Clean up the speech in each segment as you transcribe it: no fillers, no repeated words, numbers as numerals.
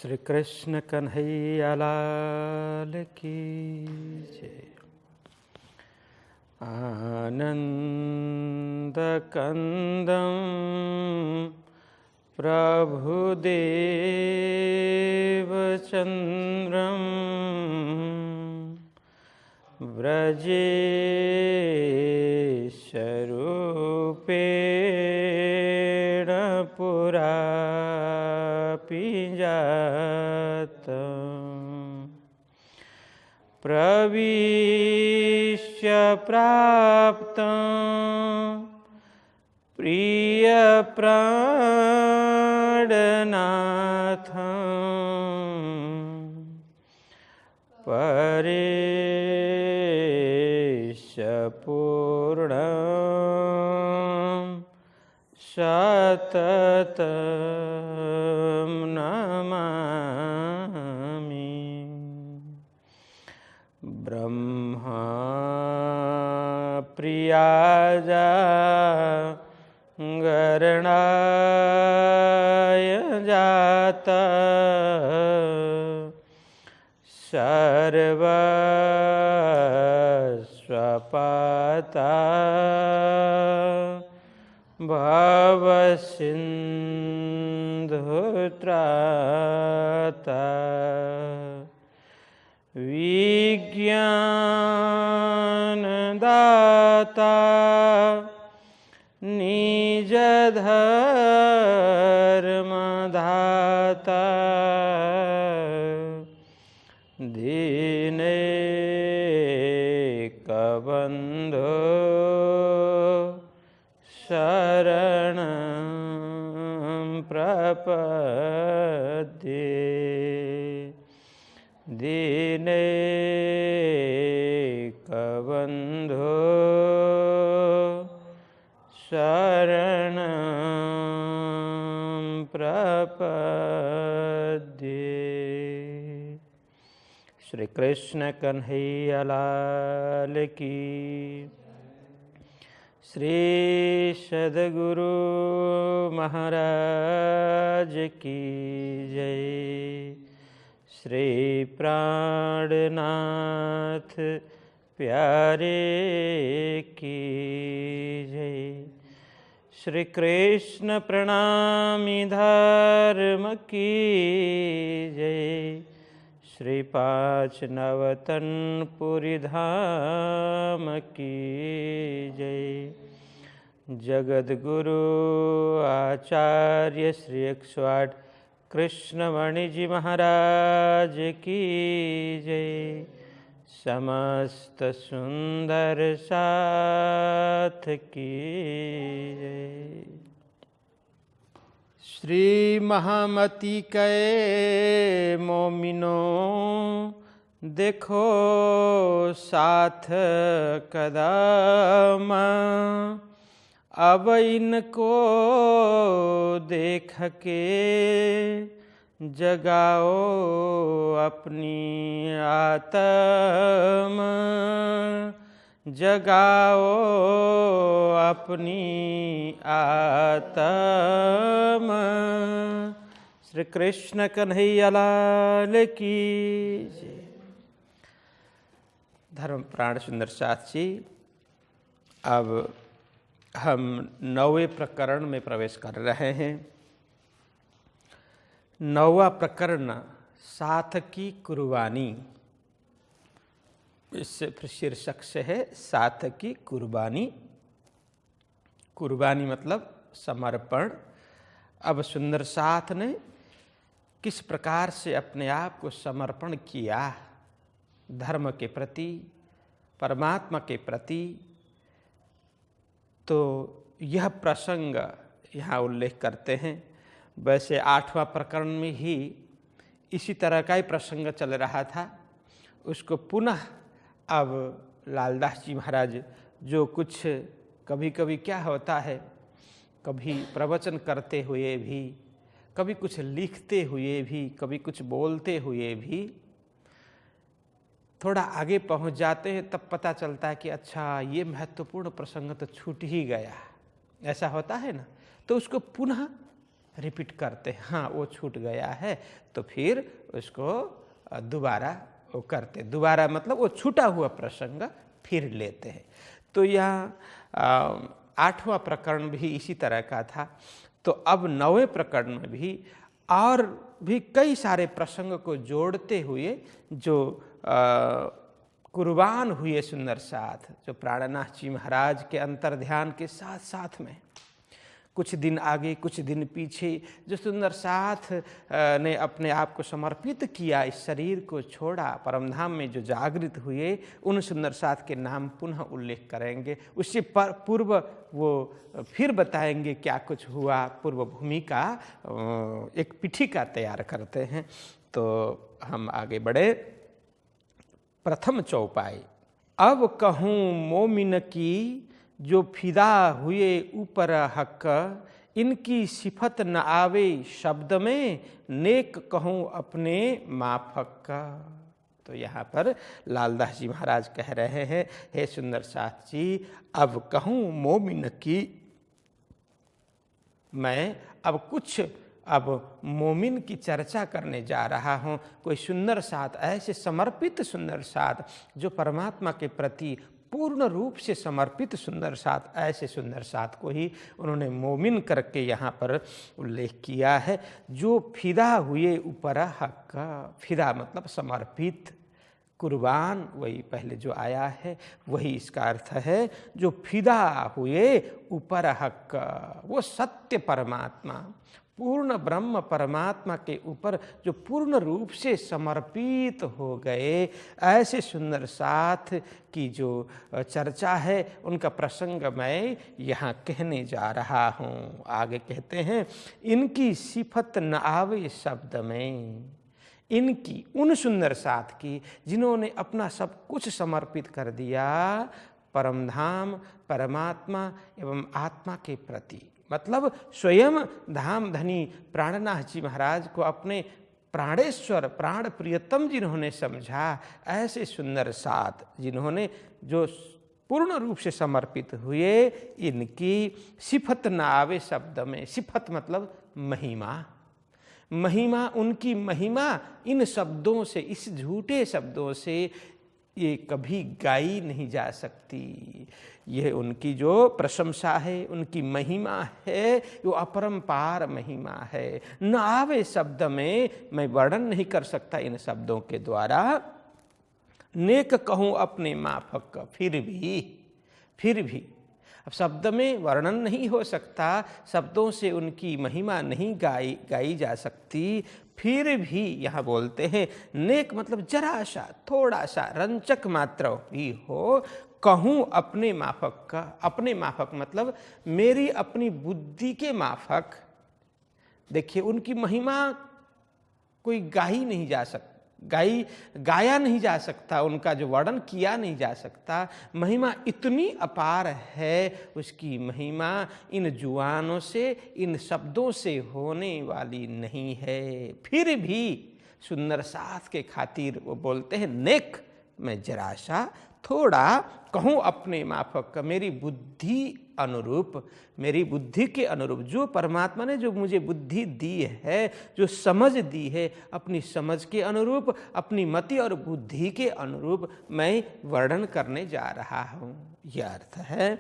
श्री कृष्ण कन्हैया लाल की जय। आनंद कंदम प्रभुदेव चंद्रम व्रजेशरूपेण पुरापि जातम् प्रविश्य प्राप्तं प्रियप्राणनाथं परेश पूर्णं सततं नमामि। ब्रह्मा प्रियाजा गरणाय जाता सर्वस्वपाता भवसिन्धुत्राता विज्ञानदाता निजधर्मधाता दीनैकबन्धो शरणं प्रपद्ये। दीनैकबन्धो शरणं प्रपद्ये। श्री कृष्ण कन्हैया लाल की, श्री सद्गुरु महाराज की जय। श्री प्राणनाथ प्यारे की जय। श्री कृष्ण प्रणामी धर्म की जय। श्री पाँच नवतन पुरी धाम की जय। जगद्गुरु आचार्य श्री 108 कृष्णवाणी जी महाराज की जय। समस्त सुंदर साथ की जय। श्री महामती कै मोमिनो देखो साथ कदम अब इनको देख के जगाओ अपनी आत्म, जगाओ अपनी आत्म। श्री कृष्ण कन्हैया लाल की जय। धर्म प्राण सुंदर साथ जी, अब हम 9वें प्रकरण में प्रवेश कर रहे हैं। 9वां प्रकरण साथ की कुर्बानी, इस शीर्षक से है साथ की कुर्बानी। कुर्बानी मतलब समर्पण। अब सुंदर साथ ने किस प्रकार से अपने आप को समर्पण किया धर्म के प्रति, परमात्मा के प्रति, तो यह प्रसंग यहाँ उल्लेख करते हैं। वैसे 8वां प्रकरण में ही इसी तरह का ही प्रसंग चल रहा था। उसको पुनः अब लालदास जी महाराज जो कुछ कभी कभी क्या होता है, कभी प्रवचन करते हुए भी, कभी कुछ लिखते हुए भी, कभी कुछ बोलते हुए भी थोड़ा आगे पहुंच जाते हैं, तब पता चलता है कि अच्छा ये महत्वपूर्ण प्रसंग तो छूट ही गया। ऐसा होता है ना, तो उसको पुनः रिपीट करते हैं, हाँ वो छूट गया है, तो फिर उसको दोबारा वो करते, दोबारा मतलब वो छूटा हुआ प्रसंग फिर लेते हैं। तो यहाँ 8वां प्रकरण भी इसी तरह का था। तो अब 9वें प्रकरण में भी और भी कई सारे प्रसंग को जोड़ते हुए जो कुर्बान हुए सुंदर साथ, जो प्राणनाथ जी महाराज के अंतर्ध्यान के साथ साथ में कुछ दिन आगे कुछ दिन पीछे जो सुंदर साथ ने अपने आप को समर्पित किया, इस शरीर को छोड़ा, परमधाम में जो जागृत हुए, उन सुंदर साथ के नाम पुनः उल्लेख करेंगे। उससे पूर्व वो फिर बताएंगे क्या कुछ हुआ, पूर्व भूमि का एक पीठिका तैयार करते हैं। तो हम आगे बढ़े। प्रथम चौपाई। अब कहूँ मोमिन की जो फिदा हुए ऊपर हक, इनकी सिफत न आवे शब्द में, नेक कहूँ अपने माफक का। तो यहाँ पर लालदास जी महाराज कह रहे हैं, हे सुंदर साथ जी, अब कहूँ मोमिन की, मैं अब मोमिन की चर्चा करने जा रहा हूँ। कोई सुंदर साथ, ऐसे समर्पित सुंदर साथ जो परमात्मा के प्रति पूर्ण रूप से समर्पित सुंदर साथ, ऐसे सुंदर साथ को ही उन्होंने मोमिन करके यहाँ पर उल्लेख किया है। जो फिदा हुए ऊपर हक, फिदा मतलब समर्पित, कुर्बान वही पहले जो आया है वही इसका अर्थ है। जो फिदा हुए ऊपर हक, वो सत्य परमात्मा, पूर्ण ब्रह्म परमात्मा के ऊपर जो पूर्ण रूप से समर्पित हो गए, ऐसे सुंदर साथ की जो चर्चा है, उनका प्रसंग मैं यहाँ कहने जा रहा हूँ। आगे कहते हैं, इनकी सिफत न आवे शब्द में, इनकी उन सुंदर साथ की जिन्होंने अपना सब कुछ समर्पित कर दिया परमधाम, परमात्मा एवं आत्मा के प्रति, मतलब स्वयं धाम धनी प्राणनाथ जी महाराज को अपने प्राणेश्वर, प्राण प्रियतम जिन्होंने समझा, ऐसे सुंदर साथ जिन्होंने जो पूर्ण रूप से समर्पित हुए, इनकी सिफत न आवे शब्द में। सिफत मतलब महिमा, महिमा, उनकी महिमा इन शब्दों से, इस झूठे शब्दों से ये कभी गाई नहीं जा सकती। यह उनकी जो प्रशंसा है, उनकी महिमा है, वो अपरंपार महिमा है। न आवे शब्द में, मैं वर्णन नहीं कर सकता इन शब्दों के द्वारा। नेक कहूँ अपने माफक, फिर भी अब शब्द में वर्णन नहीं हो सकता, शब्दों से उनकी महिमा नहीं गाई जा सकती। फिर भी यहाँ बोलते हैं, नेक मतलब जरा सा, थोड़ा सा, रंचक मात्र भी हो, कहूँ अपने माफक का। अपने माफक मतलब मेरी अपनी बुद्धि के माफक। देखिए, उनकी महिमा कोई गाया नहीं जा सकता, उनका जो वर्णन किया नहीं जा सकता। महिमा इतनी अपार है, उसकी महिमा इन जुबानों से, इन शब्दों से होने वाली नहीं है। फिर भी सुंदर साथ के खातिर वो बोलते हैं, नेक मैं जरा सा, थोड़ा कहूँ अपने माफक, मेरी बुद्धि अनुरूप, मेरी बुद्धि के अनुरूप, जो परमात्मा ने जो मुझे बुद्धि दी है, जो समझ दी है, अपनी समझ के अनुरूप, अपनी मति और बुद्धि के अनुरूप मैं वर्णन करने जा रहा हूँ, यह अर्थ है।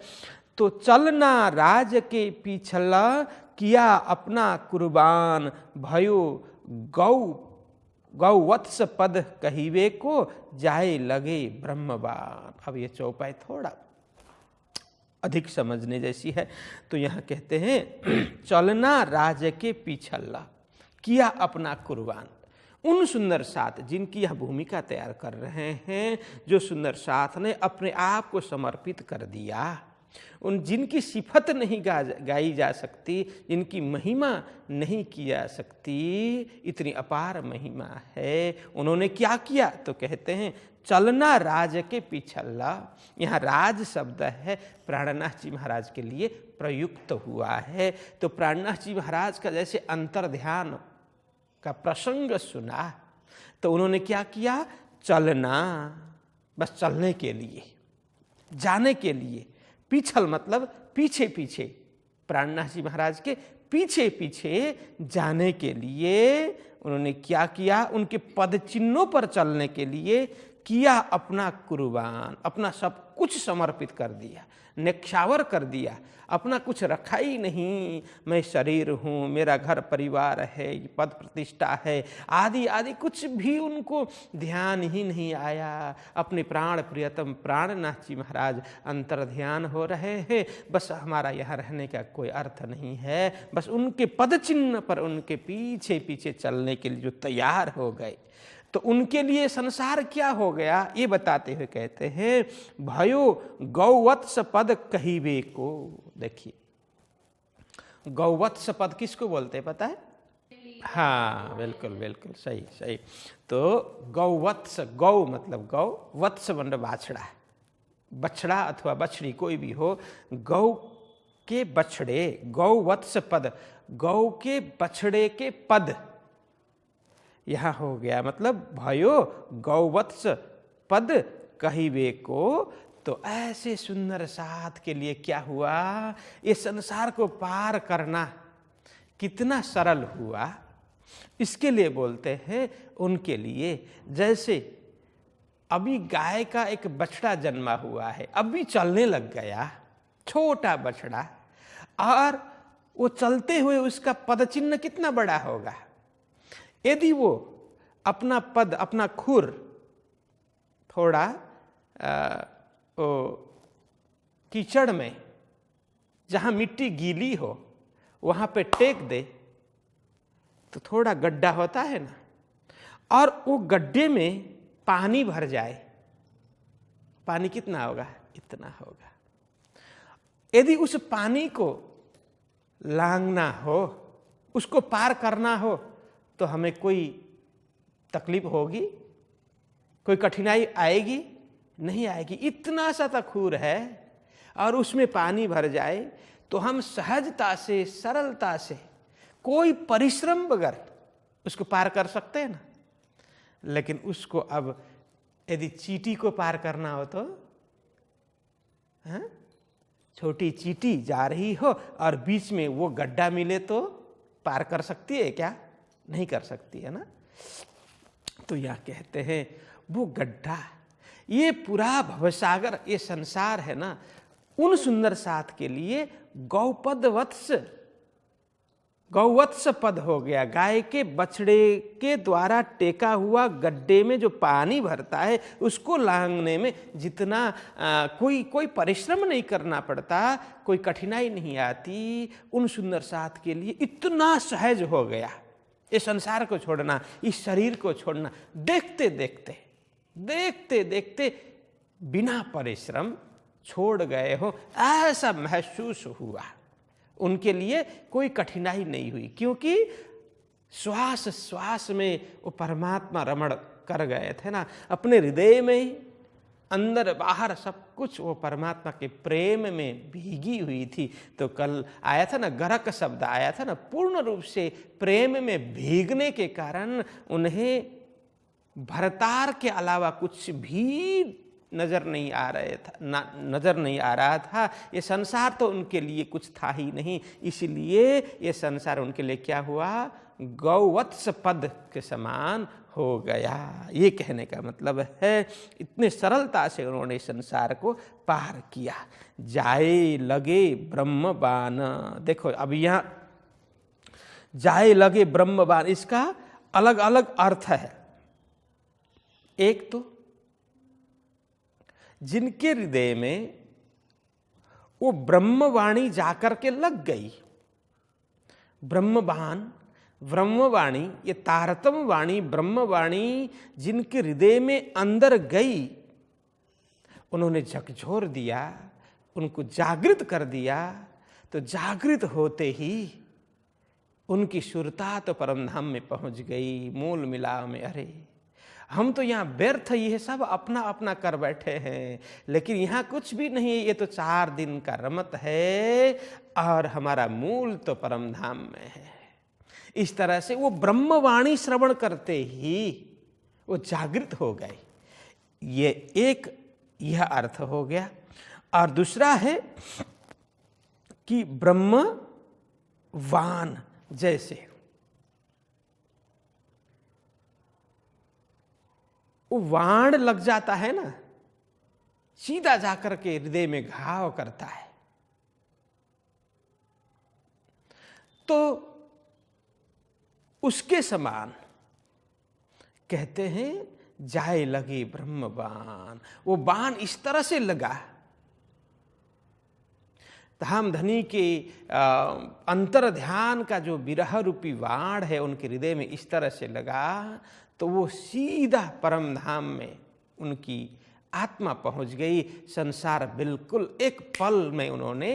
तो चलना राज के पिछला, किया अपना कुर्बान, भयो गौवत्स पद कहिवे को, जाए लगे ब्रह्मवान। अब ये चौपाई थोड़ा अधिक समझने जैसी है। तो यहाँ कहते हैं, चलना राज के पिछला, किया अपना कुर्बान। उन सुंदर साथ जिनकी यह भूमिका तैयार कर रहे हैं, जो सुंदर साथ ने अपने आप को समर्पित कर दिया, उन जिनकी सिफत नहीं गाई जा सकती, जिनकी महिमा नहीं की जा सकती, इतनी अपार महिमा है, उन्होंने क्या किया? तो कहते हैं, चलना राज के पिछला। यहाँ राज शब्द है, प्राणनाथ जी महाराज के लिए प्रयुक्त हुआ है। तो प्राणनाथ जी महाराज का जैसे अंतर्ध्यान का प्रसंग सुना, तो उन्होंने क्या किया? चलना, बस चलने के लिए, जाने के लिए। पिछल मतलब पीछे पीछे, प्राणनाथ जी महाराज के पीछे पीछे जाने के लिए उन्होंने क्या किया, उनके पद चिन्हों पर चलने के लिए किया अपना कुर्बान, अपना सब कुछ समर्पित कर दिया, न्यक्षावर कर दिया, अपना कुछ रखा ही नहीं। मैं शरीर हूँ, मेरा घर परिवार है, पद प्रतिष्ठा है, आदि आदि कुछ भी उनको ध्यान ही नहीं आया। अपने प्राण प्रियतम प्राणनाथ जी महाराज अंतर ध्यान हो रहे हैं, बस हमारा यहाँ रहने का कोई अर्थ नहीं है, बस उनके पद चिन्ह पर उनके पीछे पीछे चलने के लिए जो तैयार हो गए। तो उनके लिए संसार क्या हो गया ये बताते हुए कहते हैं, भयो गौवत्स पद कहिबे को। देखिए, गौवत्स पद किसको बोलते हैं पता है? हाँ, बिल्कुल बिल्कुल सही सही। तो गौवत्स, गौ मतलब गौ, वत्स मतलब बाछड़ा, बछड़ा अथवा बछड़ी कोई भी हो, गौ के बछड़े, गौवत्स पद, गौ के बछड़े के पद यहाँ हो गया, मतलब भयो गौवत्स पद कहिबे को। तो ऐसे सुंदर साथ के लिए क्या हुआ, ये संसार को पार करना कितना सरल हुआ, इसके लिए बोलते हैं उनके लिए। जैसे अभी गाय का एक बछड़ा जन्मा हुआ है, अभी चलने लग गया, छोटा बछड़ा, और वो चलते हुए उसका पद चिन्ह कितना बड़ा होगा। यदि वो अपना पद, अपना खुर थोड़ा कीचड़ में, जहाँ मिट्टी गीली हो वहाँ पे टेक दे तो थोड़ा गड्ढा होता है ना, और वो गड्ढे में पानी भर जाए, पानी कितना होगा, इतना होगा। यदि उस पानी को लांघना हो, उसको पार करना हो, तो हमें कोई तकलीफ होगी, कोई कठिनाई आएगी? नहीं आएगी। इतना सा तखूर है और उसमें पानी भर जाए तो हम सहजता से, सरलता से, कोई परिश्रम बगैर उसको पार कर सकते हैं ना। लेकिन उसको अब यदि चींटी को पार करना हो तो, हाँ, छोटी चींटी जा रही हो और बीच में वो गड्ढा मिले तो पार कर सकती है क्या? नहीं कर सकती है ना। तो यह कहते हैं वो गड्ढा, ये पूरा भवसागर, ये संसार है ना, उन सुंदर साथ के लिए गौपद वत्स, गौवत्स पद हो गया। गाय के बछड़े के द्वारा टेका हुआ गड्ढे में जो पानी भरता है, उसको लांघने में जितना कोई परिश्रम नहीं करना पड़ता, कोई कठिनाई नहीं आती, उन सुंदर साथ के लिए इतना सहज हो गया। ये संसार को छोड़ना, इस शरीर को छोड़ना, देखते देखते देखते देखते बिना परिश्रम छोड़ गए हो, ऐसा महसूस हुआ। उनके लिए कोई कठिनाई नहीं हुई, क्योंकि श्वास श्वास में वो परमात्मा रमण कर गए थे ना, अपने हृदय में ही, अंदर बाहर सब कुछ वो परमात्मा के प्रेम में भीगी हुई थी। तो कल आया था ना, गरक शब्द आया था ना, पूर्ण रूप से प्रेम में भीगने के कारण उन्हें भरतार के अलावा कुछ भी नजर नहीं आ रहे था, नजर नहीं आ रहा था। ये संसार तो उनके लिए कुछ था ही नहीं, इसलिए ये संसार उनके लिए क्या हुआ, गौवत्स पद के समान हो गया। ये कहने का मतलब है इतने सरलता से उन्होंने संसार को पार किया। जाए लगे ब्रह्मबान, देखो अब यहाँ जाए लगे ब्रह्मबान, इसका अलग अलग अर्थ है। एक तो जिनके हृदय में वो ब्रह्मवाणी जाकर के लग गई, ब्रह्मबान, ब्रह्मवाणी, ये तारतम वाणी ब्रह्मवाणी जिनके हृदय में अंदर गई, उन्होंने झकझोर दिया, उनको जागृत कर दिया। तो जागृत होते ही उनकी सुरता तो परमधाम में पहुंच गई, मूल मिलाव में। अरे हम तो यहाँ व्यर्थ, ये सब अपना अपना कर बैठे हैं, लेकिन यहाँ कुछ भी नहीं है, ये तो 4 दिन का रमत है और हमारा मूल तो परमधाम में है। इस तरह से वो ब्रह्मवाणी श्रवण करते ही वो जागृत हो गए। ये एक यह अर्थ हो गया। और दूसरा है कि ब्रह्म वाण जैसे। वो वाण लग जाता है ना, सीधा जाकर के हृदय में घाव करता है। तो उसके समान कहते हैं जाए लगे ब्रह्म बाण। वो बाण इस तरह से लगा, धामधनी के अंतर ध्यान का जो विरह रूपी बाण है उनके हृदय में इस तरह से लगा, तो वो सीधा परम धाम में उनकी आत्मा पहुंच गई। संसार बिल्कुल एक पल में उन्होंने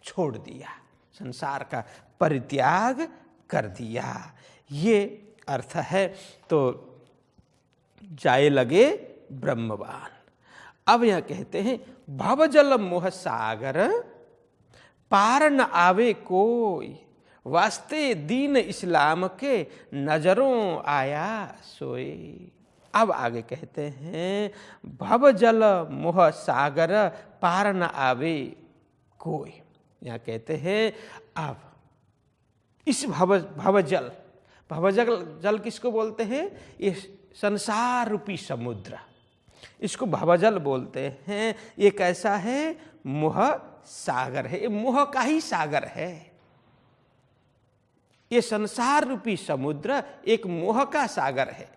छोड़ दिया, संसार का परित्याग कर दिया। ये अर्थ है। तो जाए लगे ब्रह्मवान। अब यह कहते हैं भवजल मोह सागर पार न आवे कोई, वास्ते दीन इस्लाम के नजरों आया सोए। अब आगे कहते हैं भवजल मोह सागर पार न आवे कोई। यहाँ कहते हैं अब इस भवजल, भवजल किसको बोलते हैं? ये संसार रूपी समुद्र, इसको भवजल बोलते हैं। ये कैसा है? मोह सागर है, ये मोह का ही सागर है। ये संसार रूपी समुद्र एक मोह का सागर है।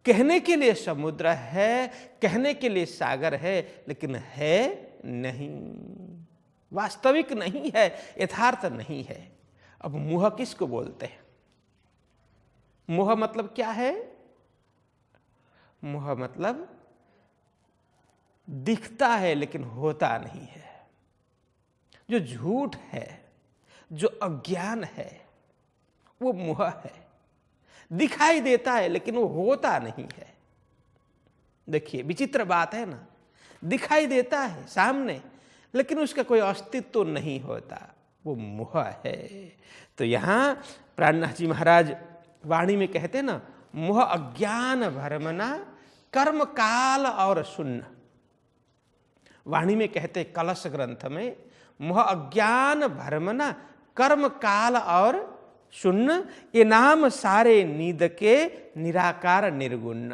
कहने के लिए समुद्र है, कहने के लिए सागर है, लेकिन है नहीं, वास्तविक नहीं है, यथार्थ नहीं है। अब मोह किसको बोलते हैं? मोह मतलब क्या है? मोह मतलब दिखता है लेकिन होता नहीं है, जो झूठ है, जो अज्ञान है, वो मोह है। दिखाई देता है लेकिन वो होता नहीं है। देखिए विचित्र बात है ना, दिखाई देता है सामने लेकिन उसका कोई अस्तित्व नहीं होता, वो मोह है। तो यहाँ प्राणनाथ जी महाराज वाणी में कहते हैं ना, मोह अज्ञान भरमना कर्म काल और शून्य। वाणी में कहते कलश ग्रंथ में, मोह अज्ञान भरमना कर्म काल और शून्य, ये नाम सारे नीद के निराकार निर्गुण।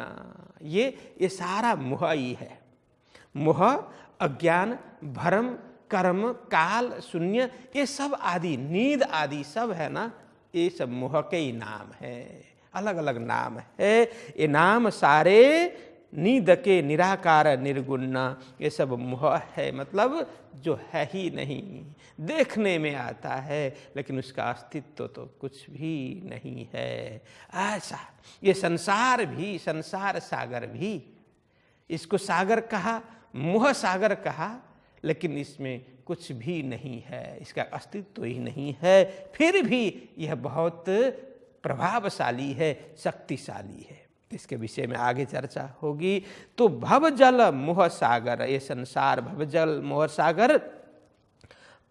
ये सारा मोह ही है। मोह अज्ञान भरम कर्म काल शून्य, ये सब आदि नींद आदि सब है ना, ये सब मोह के ही नाम है, अलग अलग नाम है। ये नाम सारे नीद के निराकार निर्गुण, ये सब मोह है। मतलब जो है ही नहीं, देखने में आता है लेकिन उसका अस्तित्व तो कुछ भी नहीं है। ऐसा ये संसार भी, संसार सागर भी, इसको सागर कहा, मोह सागर कहा, लेकिन इसमें कुछ भी नहीं है, इसका अस्तित्व ही नहीं है। फिर भी यह बहुत प्रभावशाली है, शक्तिशाली है। इसके विषय में आगे चर्चा होगी। तो भवजल मोह सागर, ये संसार भवजल मोह सागर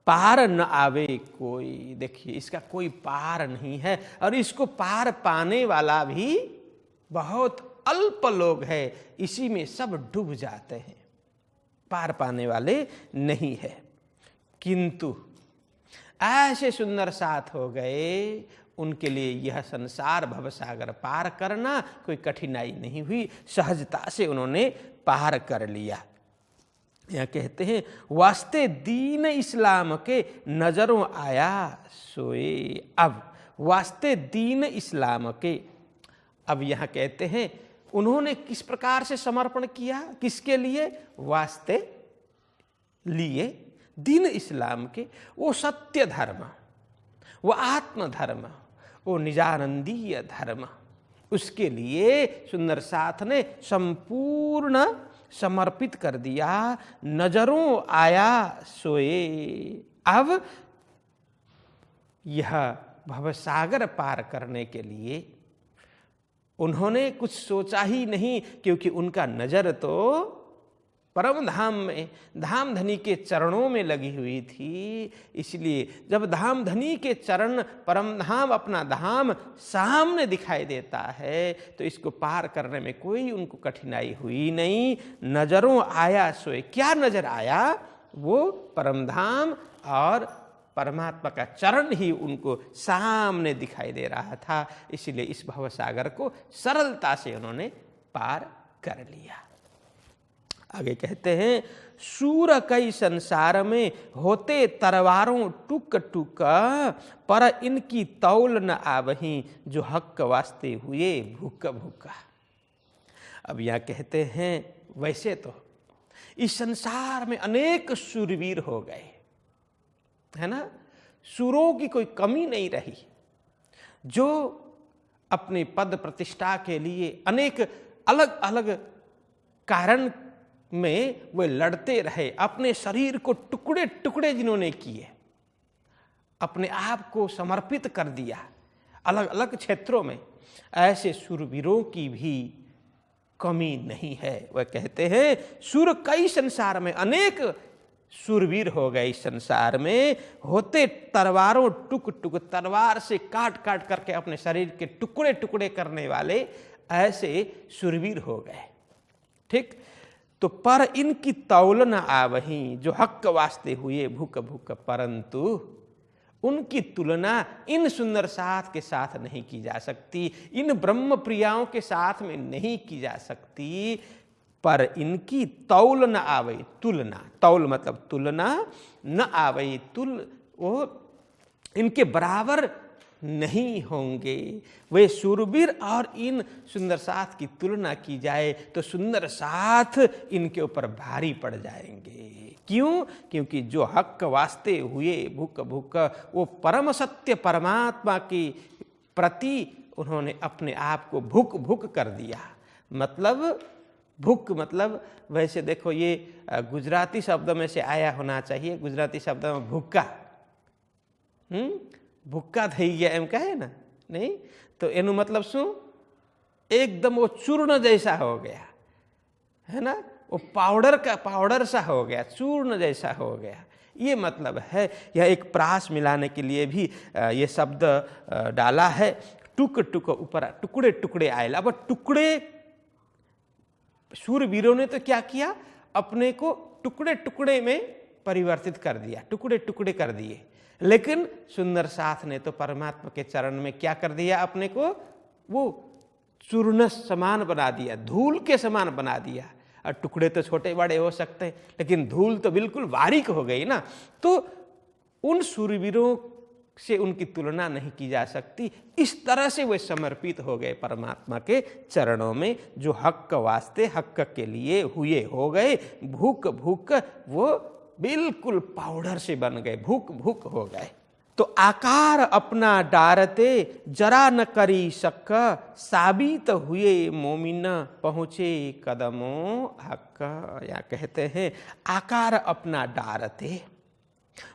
पार न आवे कोई। देखिए इसका कोई पार नहीं है, और इसको पार पाने वाला भी बहुत अल्प लोग हैं, इसी में सब डूब जाते हैं, पार पाने वाले नहीं है। किंतु ऐसे सुंदर साथ हो गए, उनके लिए यह संसार भवसागर पार करना कोई कठिनाई नहीं हुई, सहजता से उन्होंने पार कर लिया। यह कहते हैं वास्ते दीन इस्लाम के नजरों आया सोए। अब वास्ते दीन इस्लाम के, अब यह कहते हैं उन्होंने किस प्रकार से समर्पण किया, किसके लिए? वास्ते लिए दीन इस्लाम के, वो सत्य धर्म, वो आत्म धर्म, वो निजानंदीय धर्म, उसके लिए सुंदर साथ ने संपूर्ण समर्पित कर दिया। नजरों आया सोए। अब यह भवसागर पार करने के लिए उन्होंने कुछ सोचा ही नहीं, क्योंकि उनका नजर तो परम धाम में, धामधनी के चरणों में लगी हुई थी। इसलिए जब धामधनी के चरण, परम धाम, अपना धाम सामने दिखाई देता है, तो इसको पार करने में कोई उनको कठिनाई हुई नहीं। नजरों आया सोए। क्या नजर आया? वो परम धाम और परमात्मा का चरण ही उनको सामने दिखाई दे रहा था, इसलिए इस भवसागर को सरलता से उन्होंने पार कर लिया। आगे कहते हैं, सूर कई संसार में होते तरवारों टुक टुक, पर इनकी तौल न आवहीं, जो हक वास्ते हुए भूक भूका। अब यहाँ कहते हैं, वैसे तो इस संसार में अनेक शूरवीर हो गए, है ना, सूरों की कोई कमी नहीं रही, जो अपने पद प्रतिष्ठा के लिए अनेक अलग अलग कारण में वे लड़ते रहे, अपने शरीर को टुकड़े टुकड़े जिन्होंने किए, अपने आप को समर्पित कर दिया अलग अलग क्षेत्रों में, ऐसे शूरवीरों की भी कमी नहीं है। वह कहते हैं, सूर कई संसार में, अनेक शूरवीर हो गए इस संसार में, होते तरवारों टुक टुक, तलवार से काट काट करके अपने शरीर के टुकड़े टुकड़े करने वाले ऐसे शूरवीर हो गए। ठीक, तो पर इनकी तौल न आवहीं, जो हक वास्ते हुए भूक भूक, परंतु उनकी तुलना इन सुंदर साथ के साथ नहीं की जा सकती, इन ब्रह्म प्रियाओं के साथ में नहीं की जा सकती। पर इनकी तौल न आवे, तुलना, तौल मतलब तुलना, न आवे, वो इनके बराबर नहीं होंगे। वे शूरवीर और इन सुंदर साथ की तुलना की जाए तो सुंदर साथ इनके ऊपर भारी पड़ जाएंगे। क्यों? क्योंकि जो हक वास्ते हुए भूक भूक, वो परम सत्य परमात्मा की प्रति उन्होंने अपने आप को भूक भूक कर दिया। मतलब भूख मतलब, वैसे देखो ये गुजराती शब्द में से आया होना चाहिए, गुजराती शब्द में भूक्का, भूक्का થઈ ગયા એમ કહે ना, नहीं तो एनु मतलब शू, एकदम वो चूर्ण जैसा हो गया, है ना, वो पाउडर सा हो गया, चूर्ण जैसा हो गया, ये मतलब है। यह एक प्रास मिलाने के लिए भी ये शब्द डाला है, टुक टुक, ऊपर टुकड़े टुकड़े आए। अब टुकड़े, शूरवीरों ने तो क्या किया, अपने को टुकड़े टुकड़े में परिवर्तित कर दिया, टुकड़े टुकड़े कर दिए। लेकिन सुंदर साथ ने तो परमात्मा के चरण में क्या कर दिया, अपने को वो चूर्ण समान बना दिया, धूल के समान बना दिया। और टुकड़े तो छोटे बड़े हो सकते हैं, लेकिन धूल तो बिल्कुल बारीक हो गई ना। तो उन शूरवीरों से उनकी तुलना नहीं की जा सकती। इस तरह से वे समर्पित हो गए परमात्मा के चरणों में, जो हक वास्ते हक के लिए हुए हो गए भूक भूक, वो बिल्कुल पाउडर से बन गए, भूक भूक हो गए। तो आकार अपना डारते जरा न करी शक, साबित हुए मोमिन पहुँचे कदमों हक। या कहते हैं, आकार अपना डारते,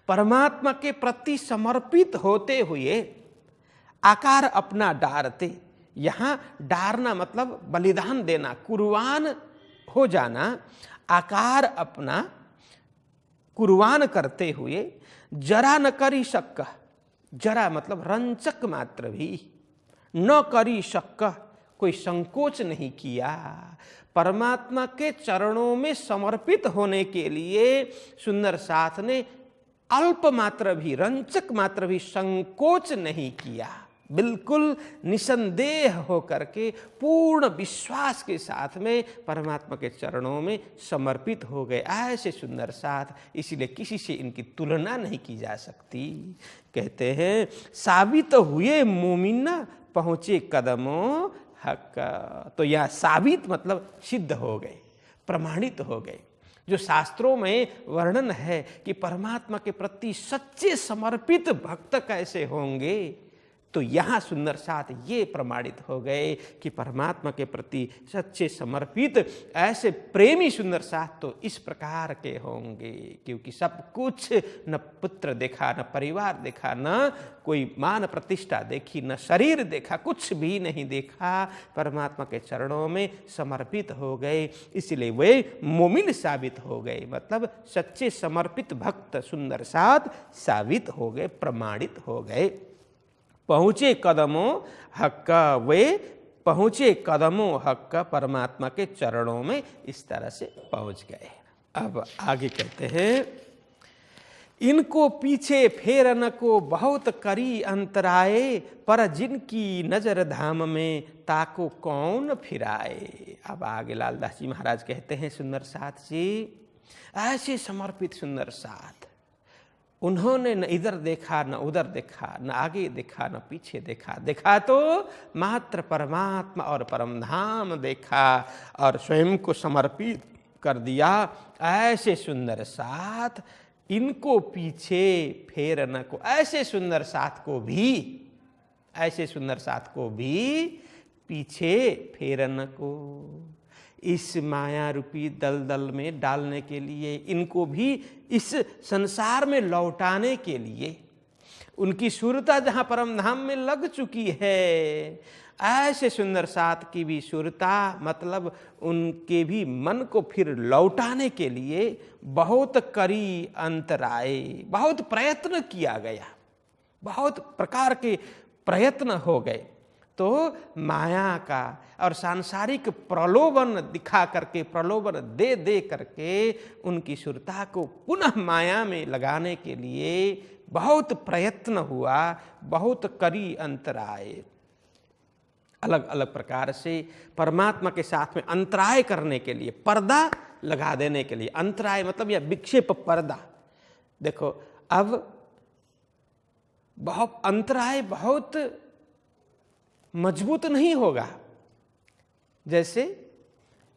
परमात्मा के प्रति समर्पित होते हुए आकार अपना डारते। यहाँ डारना मतलब बलिदान देना, कुर्बान हो जाना। आकार अपना कुर्बान करते हुए जरा न करी शक, जरा मतलब रंचक मात्र भी, न करी शक, कोई संकोच नहीं किया। परमात्मा के चरणों में समर्पित होने के लिए सुंदर साथ ने अल्प मात्र भी, रंचक मात्र भी संकोच नहीं किया। बिल्कुल निसंदेह होकर के पूर्ण विश्वास के साथ में परमात्मा के चरणों में समर्पित हो गए ऐसे सुंदर साथ। इसीलिए किसी से इनकी तुलना नहीं की जा सकती। कहते हैं, साबित हुए मोमिन पहुँचे कदमों हक। तो यह साबित मतलब सिद्ध हो गए, प्रमाणित हो गए। जो शास्त्रों में वर्णन है कि परमात्मा के प्रति सच्चे समर्पित भक्त कैसे होंगे, तो यहाँ सुंदर साथ ये प्रमाणित हो गए कि परमात्मा के प्रति सच्चे समर्पित ऐसे प्रेमी सुंदर साथ तो इस प्रकार के होंगे। क्योंकि सब कुछ, न पुत्र देखा, न परिवार देखा, न कोई मान प्रतिष्ठा देखी, न शरीर देखा, कुछ भी नहीं देखा, परमात्मा के चरणों में समर्पित हो गए। इसलिए वे मोमिन साबित हो गए, मतलब सच्चे समर्पित भक्त सुंदर साथ साबित हो गए, प्रमाणित हो गए। पहुँचे कदमों हक, वे पहुँचे कदमों हक, परमात्मा के चरणों में इस तरह से पहुँच गए। अब आगे कहते हैं, इनको पीछे फेरन को बहुत करी अंतराए, पर जिनकी नजर धाम में ताको कौन फिराए। अब आगे लालदास जी महाराज कहते हैं सुंदर साथ जी, ऐसे समर्पित सुंदर साथ, उन्होंने न इधर देखा न उधर देखा, न आगे देखा न पीछे देखा, देखा तो मात्र परमात्मा और परम धाम देखा और स्वयं को समर्पित कर दिया। ऐसे सुंदर साथ इनको पीछे फेर न को, ऐसे सुंदर साथ को भी, ऐसे सुंदर साथ को भी पीछे फेर न को। इस माया रूपी दलदल में डालने के लिए, इनको भी इस संसार में लौटाने के लिए, उनकी सुरता जहाँ परम धाम में लग चुकी है, ऐसे सुंदर साथ की भी सुरता मतलब उनके भी मन को फिर लौटाने के लिए बहुत करी अंतराय, बहुत प्रयत्न किया गया, बहुत प्रकार के प्रयत्न हो गए। तो माया का और सांसारिक प्रलोभन दिखा करके, प्रलोभन दे दे करके उनकी सुरता को पुनः माया में लगाने के लिए बहुत प्रयत्न हुआ, बहुत करी अंतराय। अलग अलग प्रकार से परमात्मा के साथ में अंतराय करने के लिए, पर्दा लगा देने के लिए, अंतराय मतलब यह विक्षेप पर्दा। देखो अब बहुत अंतराय बहुत मजबूत नहीं होगा, जैसे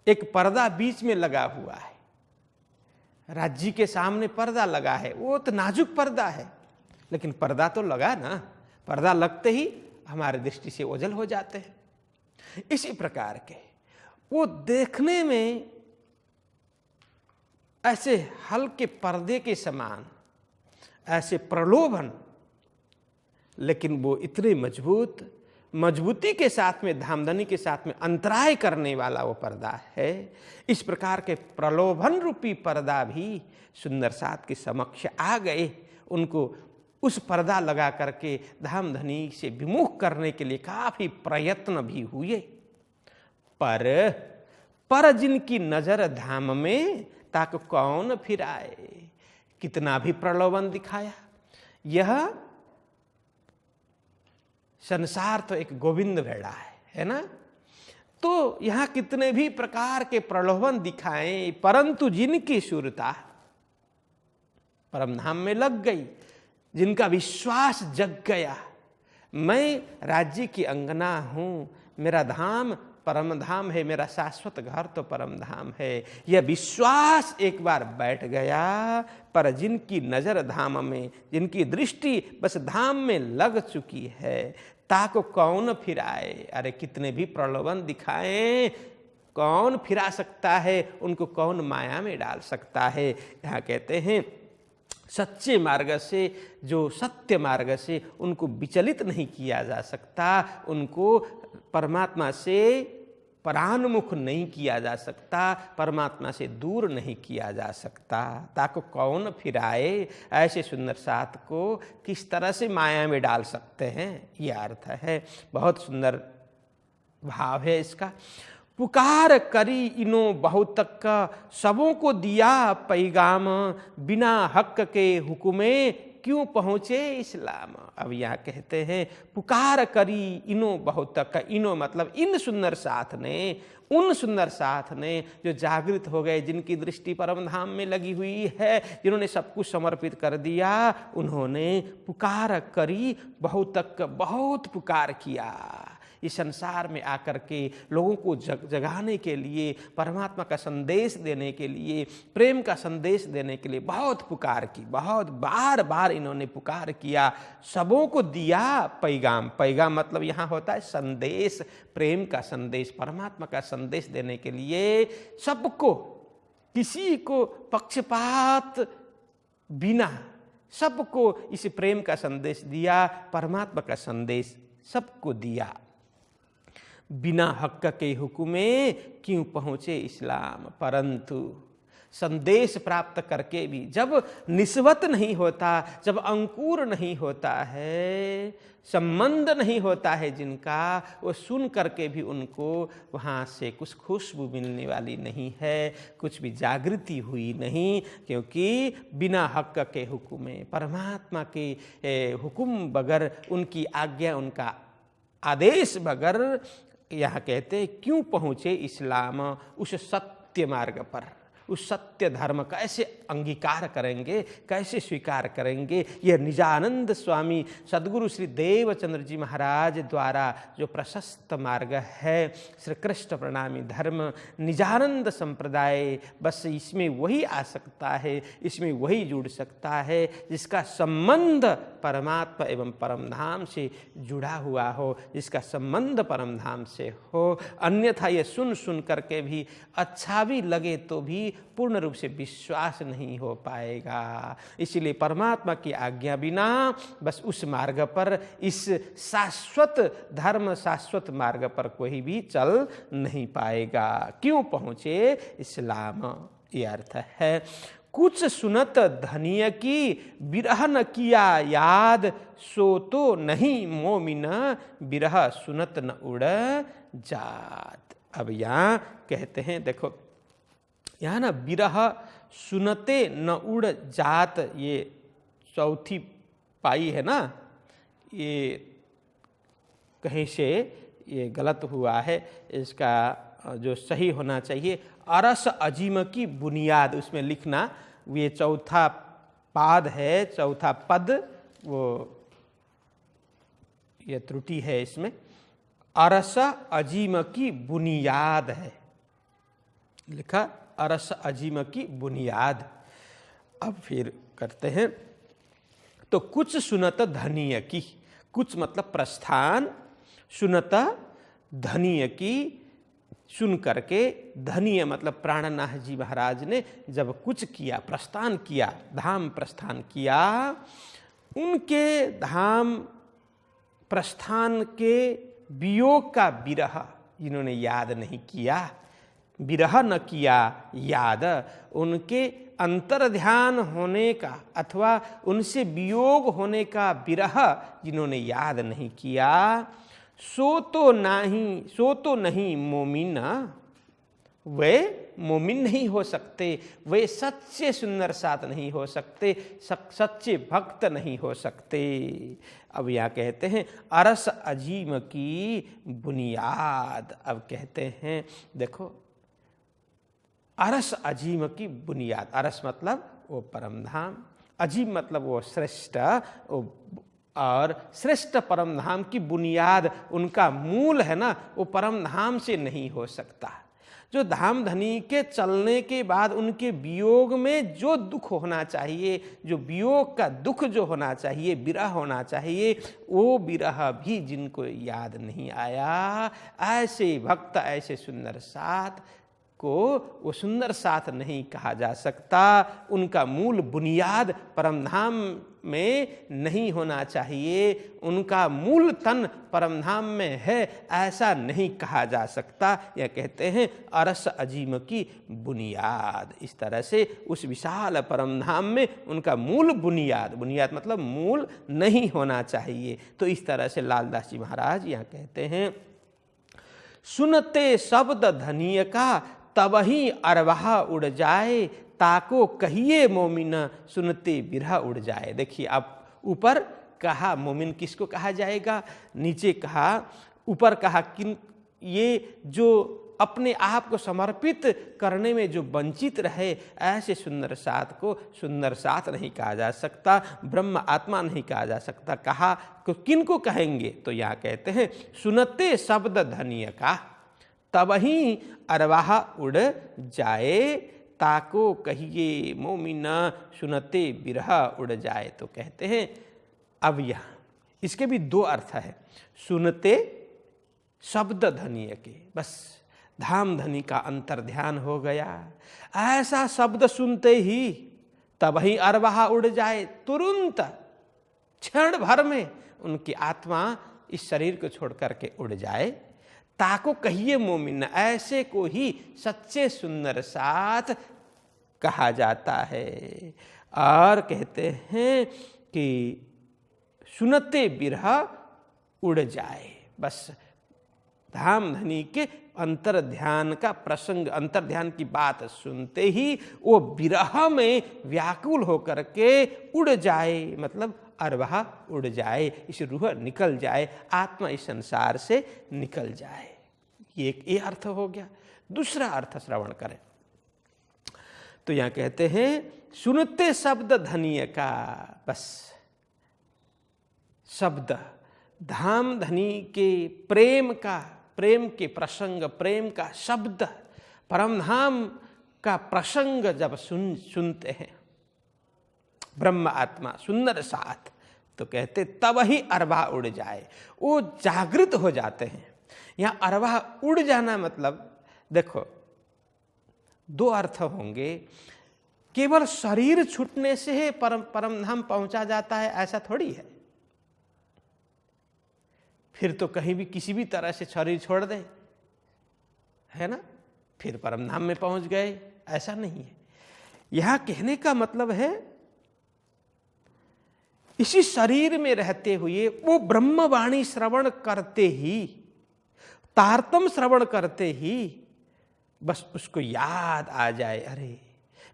एक पर्दा बीच में लगा हुआ है, राज्य के सामने पर्दा लगा है, वो तो नाजुक पर्दा है, लेकिन पर्दा तो लगा ना, पर्दा लगते ही हमारे दृष्टि से ओझल हो जाते हैं। इसी प्रकार के वो देखने में ऐसे हल्के पर्दे के समान, ऐसे प्रलोभन, लेकिन वो इतने मजबूती के साथ में, धामधनी के साथ में अंतराय करने वाला वो पर्दा है। इस प्रकार के प्रलोभन रूपी पर्दा भी सुंदर साथ के समक्ष आ गए। उनको उस पर्दा लगा करके धामधनी से विमुख करने के लिए काफी प्रयत्न भी हुए, पर जिनकी नजर धाम में ताक कौन फिराए। कितना भी प्रलोभन दिखाया, यह संसार तो एक गोविंद भेड़ा है ना, तो यहाँ कितने भी प्रकार के प्रलोभन दिखाएं, परंतु जिनकी सुरता परम धाम में लग गई, जिनका विश्वास जग गया, मैं राज्य की अंगना हूँ, मेरा धाम परम धाम है, मेरा शाश्वत घर तो परम धाम है, यह विश्वास एक बार बैठ गया। पर जिनकी नजर धाम में, जिनकी दृष्टि बस धाम में लग चुकी है, ताको कौन फिराए। अरे कितने भी प्रलोभन दिखाएं, कौन फिरा सकता है, उनको कौन माया में डाल सकता है। यहाँ कहते हैं सच्चे मार्ग से, जो सत्य मार्ग से, उनको विचलित नहीं किया जा सकता, उनको परमात्मा से परान्मुख नहीं किया जा सकता, परमात्मा से दूर नहीं किया जा सकता। ताको कौन फिराए, ऐसे सुंदर साथ को किस तरह से माया में डाल सकते हैं, यह अर्थ है। बहुत सुंदर भाव है इसका। पुकार करी इनो बहुत तक का, सबों को दिया पैगाम, बिना हक के हुक्मे क्यों पहुँचे इस्लाम। अब यहाँ कहते हैं पुकार करी इनो बहुत तक का, इनो मतलब इन सुंदर साथ ने, उन सुंदर साथ ने जो जागृत हो गए, जिनकी दृष्टि परम धाम में लगी हुई है, जिन्होंने सब कुछ समर्पित कर दिया, उन्होंने पुकार करी बहुत तक, बहुत पुकार किया इस संसार में आकर के लोगों को जगाने के लिए, परमात्मा का संदेश देने के लिए, प्रेम का संदेश देने के लिए बहुत पुकार की, बहुत बार बार इन्होंने पुकार किया। सबों को दिया पैगाम, पैगाम मतलब यहाँ होता है संदेश, प्रेम का संदेश, परमात्मा का संदेश देने के लिए सबको, किसी को पक्षपात बिना सबको इस प्रेम का संदेश दिया, परमात्मा का संदेश सबको दिया। बिना हक के हुक्मे क्यों पहुँचे इस्लाम, परंतु संदेश प्राप्त करके भी जब निस्वत नहीं होता, जब अंकुर नहीं होता है, संबंध नहीं होता है जिनका, वो सुन करके भी उनको वहाँ से कुछ खुशबू मिलने वाली नहीं है, कुछ भी जागृति हुई नहीं, क्योंकि बिना हक के हुक्म, परमात्मा के हुक्म बगैर, उनकी आज्ञा, उनका आदेश बगैर, यहाँ कहते क्यों पहुँचे इस्लाम उस सत्य मार्ग पर, उस सत्य धर्म कैसे अंगीकार करेंगे, कैसे स्वीकार करेंगे। यह निजानंद स्वामी सद्गुरु श्री देवचंद्र जी महाराज द्वारा जो प्रशस्त मार्ग है, श्री कृष्ण प्रणामी धर्म, निजानंद संप्रदाय, बस इसमें वही आ सकता है, इसमें वही जुड़ सकता है जिसका संबंध परमात्मा एवं परमधाम से जुड़ा हुआ हो, जिसका संबंध परमधाम से हो। अन्यथा ये सुन सुन करके भी अच्छा भी लगे तो भी पूर्ण रूप से विश्वास नहीं हो पाएगा। इसलिए परमात्मा की आज्ञा बिना बस उस मार्ग पर, इस शाश्वत धर्म, शाश्वत मार्ग पर कोई भी चल नहीं पाएगा। क्यों पहुँचे इस्लाम, ये अर्थ है। कुछ सुनत धनिय की बिरह न किया याद, सो तो नहीं मोमिन बिरह सुनत न उड़ जात। अब यहाँ कहते हैं, देखो यहाँ ना बिरह सुनते न उड़ जात, ये चौथी पाई है ना, ये कहीं से ये गलत हुआ है, इसका जो सही होना चाहिए अरस अजीम की बुनियाद, उसमें लिखना, ये चौथा पाद है, चौथा पद, वो ये त्रुटि है इसमें, अरस अजीम की बुनियाद है लिखा, अरस अजीम की बुनियाद। अब फिर करते हैं, तो कुछ सुनत धनीय की, कुछ मतलब प्रस्थान, सुनत धनीय की, सुन करके, धनीय मतलब प्राणनाथ जी महाराज ने जब कुछ किया, प्रस्थान किया, धाम प्रस्थान किया, उनके धाम प्रस्थान के वियोग का विरह इन्होंने याद नहीं किया, विरह न किया याद, उनके अंतर ध्यान होने का अथवा उनसे वियोग होने का विरह जिन्होंने याद नहीं किया, सो तो नहीं मोमिन, वे मोमिन नहीं हो सकते, वे सच्चे सुंदर साथ नहीं हो सकते, सच्चे भक्त नहीं हो सकते। अब यहाँ कहते हैं अरस अजीम की बुनियाद। अब कहते हैं देखो, अरस अजीम की बुनियाद, अरस मतलब वो परमधाम, अजीम मतलब वो श्रेष्ठ, और श्रेष्ठ परमधाम की बुनियाद, उनका मूल है ना, वो परमधाम से नहीं हो सकता। जो धाम धनी के चलने के बाद उनके वियोग में जो दुख होना चाहिए, जो वियोग का दुख जो होना चाहिए, विरह होना चाहिए, वो विरह भी जिनको याद नहीं आया, ऐसे भक्त, ऐसे सुंदर साथ को वो सुंदर साथ नहीं कहा जा सकता। उनका मूल बुनियाद परमधाम में नहीं होना चाहिए, उनका मूल तन परमधाम में है, ऐसा नहीं कहा जा सकता। यह कहते हैं अरस अजीम की बुनियाद। इस तरह से उस विशाल परमधाम में उनका मूल बुनियाद, बुनियाद मतलब मूल नहीं होना चाहिए। तो इस तरह से लालदास जी महाराज यहाँ कहते हैं, सुनते शब्द धनिय का तब ही अरवाह उड़ जाए, ताको कहिए मोमिन सुनते बिरह उड़ जाए। देखिए, अब ऊपर कहा मोमिन किसको कहा जाएगा, नीचे कहा, ऊपर कहा किन, ये जो अपने आप को समर्पित करने में जो वंचित रहे, ऐसे सुंदर साथ को सुंदर साथ नहीं कहा जा सकता, ब्रह्म आत्मा नहीं कहा जा सकता। कहा तो किन को कहेंगे, तो यहाँ कहते हैं सुनते शब्द धनिय का तब ही अरवाह उड़ जाए, ताको कहिए मोमिन सुनते बिरह उड़ जाए। तो कहते हैं अब यहाँ इसके भी दो अर्थ है, सुनते शब्द धनिय के, बस धाम धनी का अंतर ध्यान हो गया, ऐसा शब्द सुनते ही तब ही अरवाह उड़ जाए, तुरंत क्षण भर में उनकी आत्मा इस शरीर को छोड़ करके उड़ जाए। ताको कहिए मोमिन, ऐसे को ही सच्चे सुंदर साथ कहा जाता है। और कहते हैं कि सुनते बिरह उड़ जाए। बस धाम धनी के अंतर ध्यान का प्रसंग, अंतर ध्यान की बात सुनते ही वो विरह में व्याकुल होकर के उड़ जाए, मतलब अरवाह उड़ जाए, इस रूह निकल जाए, आत्मा इस संसार से निकल जाए। ये अर्थ हो गया। दूसरा अर्थ श्रवण करें तो यहाँ कहते हैं सुनते शब्द धनीय का। बस शब्द धाम धनी के प्रेम का, प्रेम के प्रसंग, प्रेम का शब्द, परमधाम का प्रसंग जब सुनते हैं ब्रह्म आत्मा सुंदर साथ, तो कहते तब ही अरवाह उड़ जाए, वो जागृत हो जाते हैं। यहाँ अरवाह उड़ जाना मतलब देखो दो अर्थ होंगे। केवल शरीर छूटने से ही परमधाम पहुंचा जाता है ऐसा थोड़ी है। फिर तो कहीं भी किसी भी तरह से शरीर छोड़ दे, है ना, फिर परमधाम में पहुंच गए, ऐसा नहीं है। यहां कहने का मतलब है इसी शरीर में रहते हुए वो ब्रह्मवाणी श्रवण करते ही, तारतम श्रवण करते ही बस उसको याद आ जाए, अरे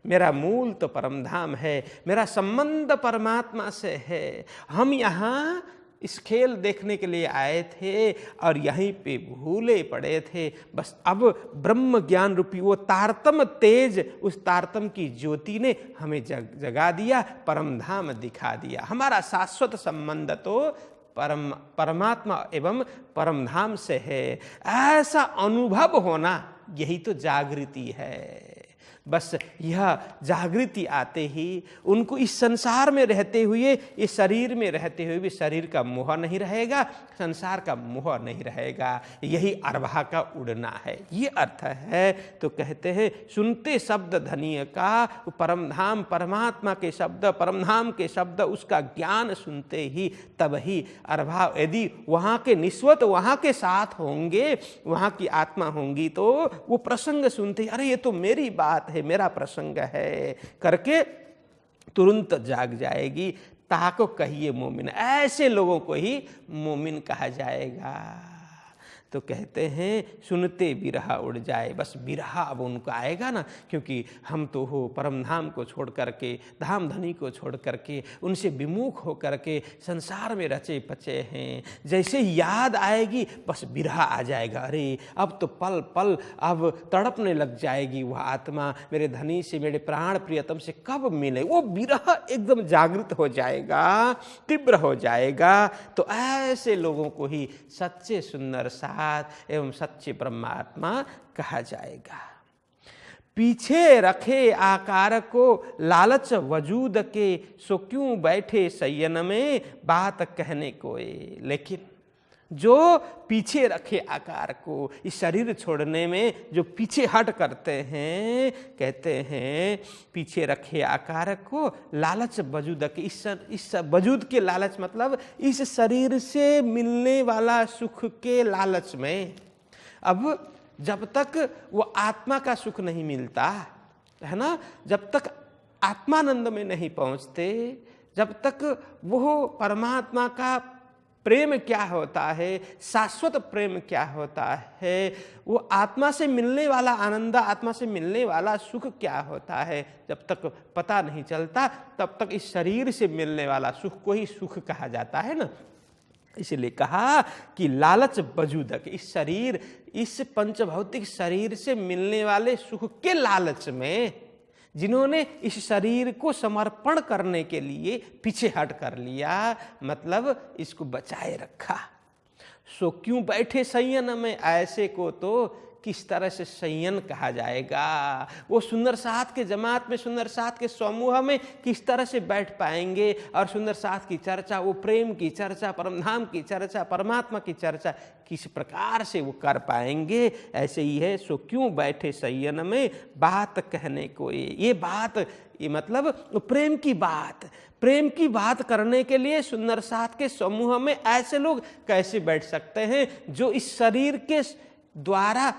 मेरा मूल तो परमधाम है, मेरा संबंध परमात्मा से है, हम यहाँ इस खेल देखने के लिए आए थे और यहीं पे भूले पड़े थे। बस अब ब्रह्म ज्ञान रूपी वो तारतम तेज, उस तारतम की ज्योति ने हमें जगा दिया, परमधाम दिखा दिया। हमारा शाश्वत संबंध तो परमात्मा एवं परमधाम से है, ऐसा अनुभव होना यही तो जागृति है। बस यह जागृति आते ही उनको इस संसार में रहते हुए, इस शरीर में रहते हुए भी शरीर का मोह नहीं रहेगा, संसार का मोह नहीं रहेगा। यही अरवाह का उड़ना है, ये अर्थ है। तो कहते हैं सुनते शब्द धनीय का, परमधाम परमात्मा के शब्द, परमधाम के शब्द, उसका ज्ञान सुनते ही तब ही अरवाह, यदि वहाँ के निस्वत वहाँ के साथ होंगे, वहाँ की आत्मा होंगी, तो वो प्रसंग सुनते अरे ये तो मेरी बात है, मेरा प्रसंग है करके तुरंत जाग जाएगी। ताको कहिए मोमिन, ऐसे लोगों को ही मोमिन कहा जाएगा। तो कहते हैं सुनते बिरह उड़ जाए। बस बिरह अब उनको आएगा ना, क्योंकि हम तो हो परमधाम को छोड़ करके, धाम धनी को छोड़ करके, उनसे विमुख हो करके संसार में रचे पचे हैं। जैसे याद आएगी बस बिरह आ जाएगा, अरे अब तो पल पल अब तड़पने लग जाएगी वह आत्मा, मेरे धनी से, मेरे प्राण प्रियतम से कब मिले। वो बिरह एकदम जागृत हो जाएगा, तीव्र हो जाएगा। तो ऐसे लोगों को ही सच्चे सुंदर सा एवं सच्चे परमात्मा कहा जाएगा। पीछे रखे आकार को लालच वजूद के, सो क्यों बैठे शयन में बात कहने को। लेकिन जो पीछे रखे आकार को, इस शरीर छोड़ने में जो पीछे हट करते हैं, कहते हैं पीछे रखे आकार को लालच वजूद के, इस वजूद के लालच मतलब इस शरीर से मिलने वाला सुख के लालच में। अब जब तक वो आत्मा का सुख नहीं मिलता है ना, जब तक आत्मानंद में नहीं पहुंचते, जब तक वो परमात्मा का प्रेम क्या होता है, शाश्वत प्रेम क्या होता है, वो आत्मा से मिलने वाला आनंद, आत्मा से मिलने वाला सुख क्या होता है, जब तक पता नहीं चलता, तब तक इस शरीर से मिलने वाला सुख को ही सुख कहा जाता है ना। इसलिए कहा कि लालच वजूदक, इस शरीर, इस पंचभौतिक शरीर से मिलने वाले सुख के लालच में जिन्होंने इस शरीर को समर्पण करने के लिए पीछे हट कर लिया, मतलब इसको बचाए रखा, सो क्यों बैठे संयन में। ऐसे को तो किस तरह से संयन कहा जाएगा। वो सुंदर साथ के जमात में, सुंदर साथ के समूह में किस तरह से बैठ पाएंगे और सुंदर साथ की चर्चा, वो प्रेम की चर्चा, परमधाम की चर्चा, परमात्मा की चर्चा किस प्रकार से वो कर पाएंगे। ऐसे ही है, सो क्यों बैठे संयन में बात कहने को। ये बात, ये मतलब प्रेम की बात, प्रेम की बात करने के लिए सुंदर साथ के समूह में ऐसे लोग कैसे बैठ सकते हैं जो इस शरीर के द्वारा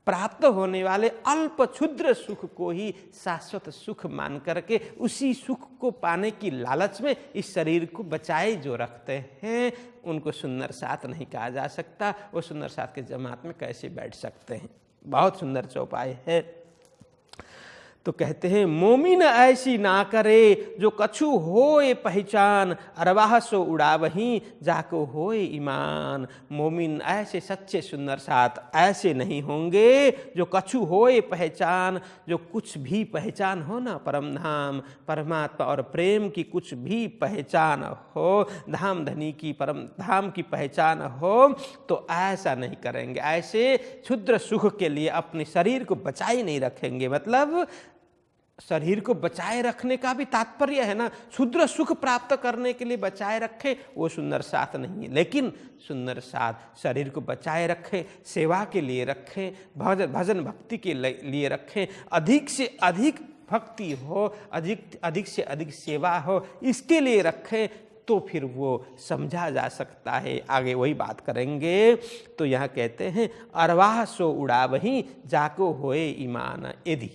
प्राप्त होने वाले अल्प क्षुद्र सुख को ही शाश्वत सुख मान करके उसी सुख को पाने की लालच में इस शरीर को बचाए जो रखते हैं, उनको सुंदर साथ नहीं कहा जा सकता। वो सुंदर साथ के जमात में कैसे बैठ सकते हैं? बहुत सुंदर चौपाई है। तो कहते हैं मोमिन ऐसी ना करे जो कछु होए पहचान, अरवाह सो उड़ावहीं जाको होए ईमान। मोमिन ऐसे सच्चे सुंदर साथ ऐसे नहीं होंगे जो कछु होए पहचान, जो कुछ भी पहचान हो ना परम धाम परमात्मा और प्रेम की कुछ भी पहचान हो, धाम धनी की परम धाम की पहचान हो, तो ऐसा नहीं करेंगे। ऐसे क्षुद्र सुख के लिए अपने शरीर को बचाए नहीं रखेंगे। मतलब शरीर को बचाए रखने का भी तात्पर्य है ना, क्षुद्र सुख प्राप्त करने के लिए बचाए रखे, वो सुंदर साथ नहीं है। लेकिन सुंदर साथ शरीर को बचाए रखे, सेवा के लिए रखें, भजन भक्ति के लिए रखें, अधिक से अधिक भक्ति हो, अधिक से अधिक सेवा हो, इसके लिए रखें, तो फिर वो समझा जा सकता है। आगे वही बात करेंगे। तो यहाँ कहते हैं अरवाह सो उड़ावहीं जाको होए ईमान। यदि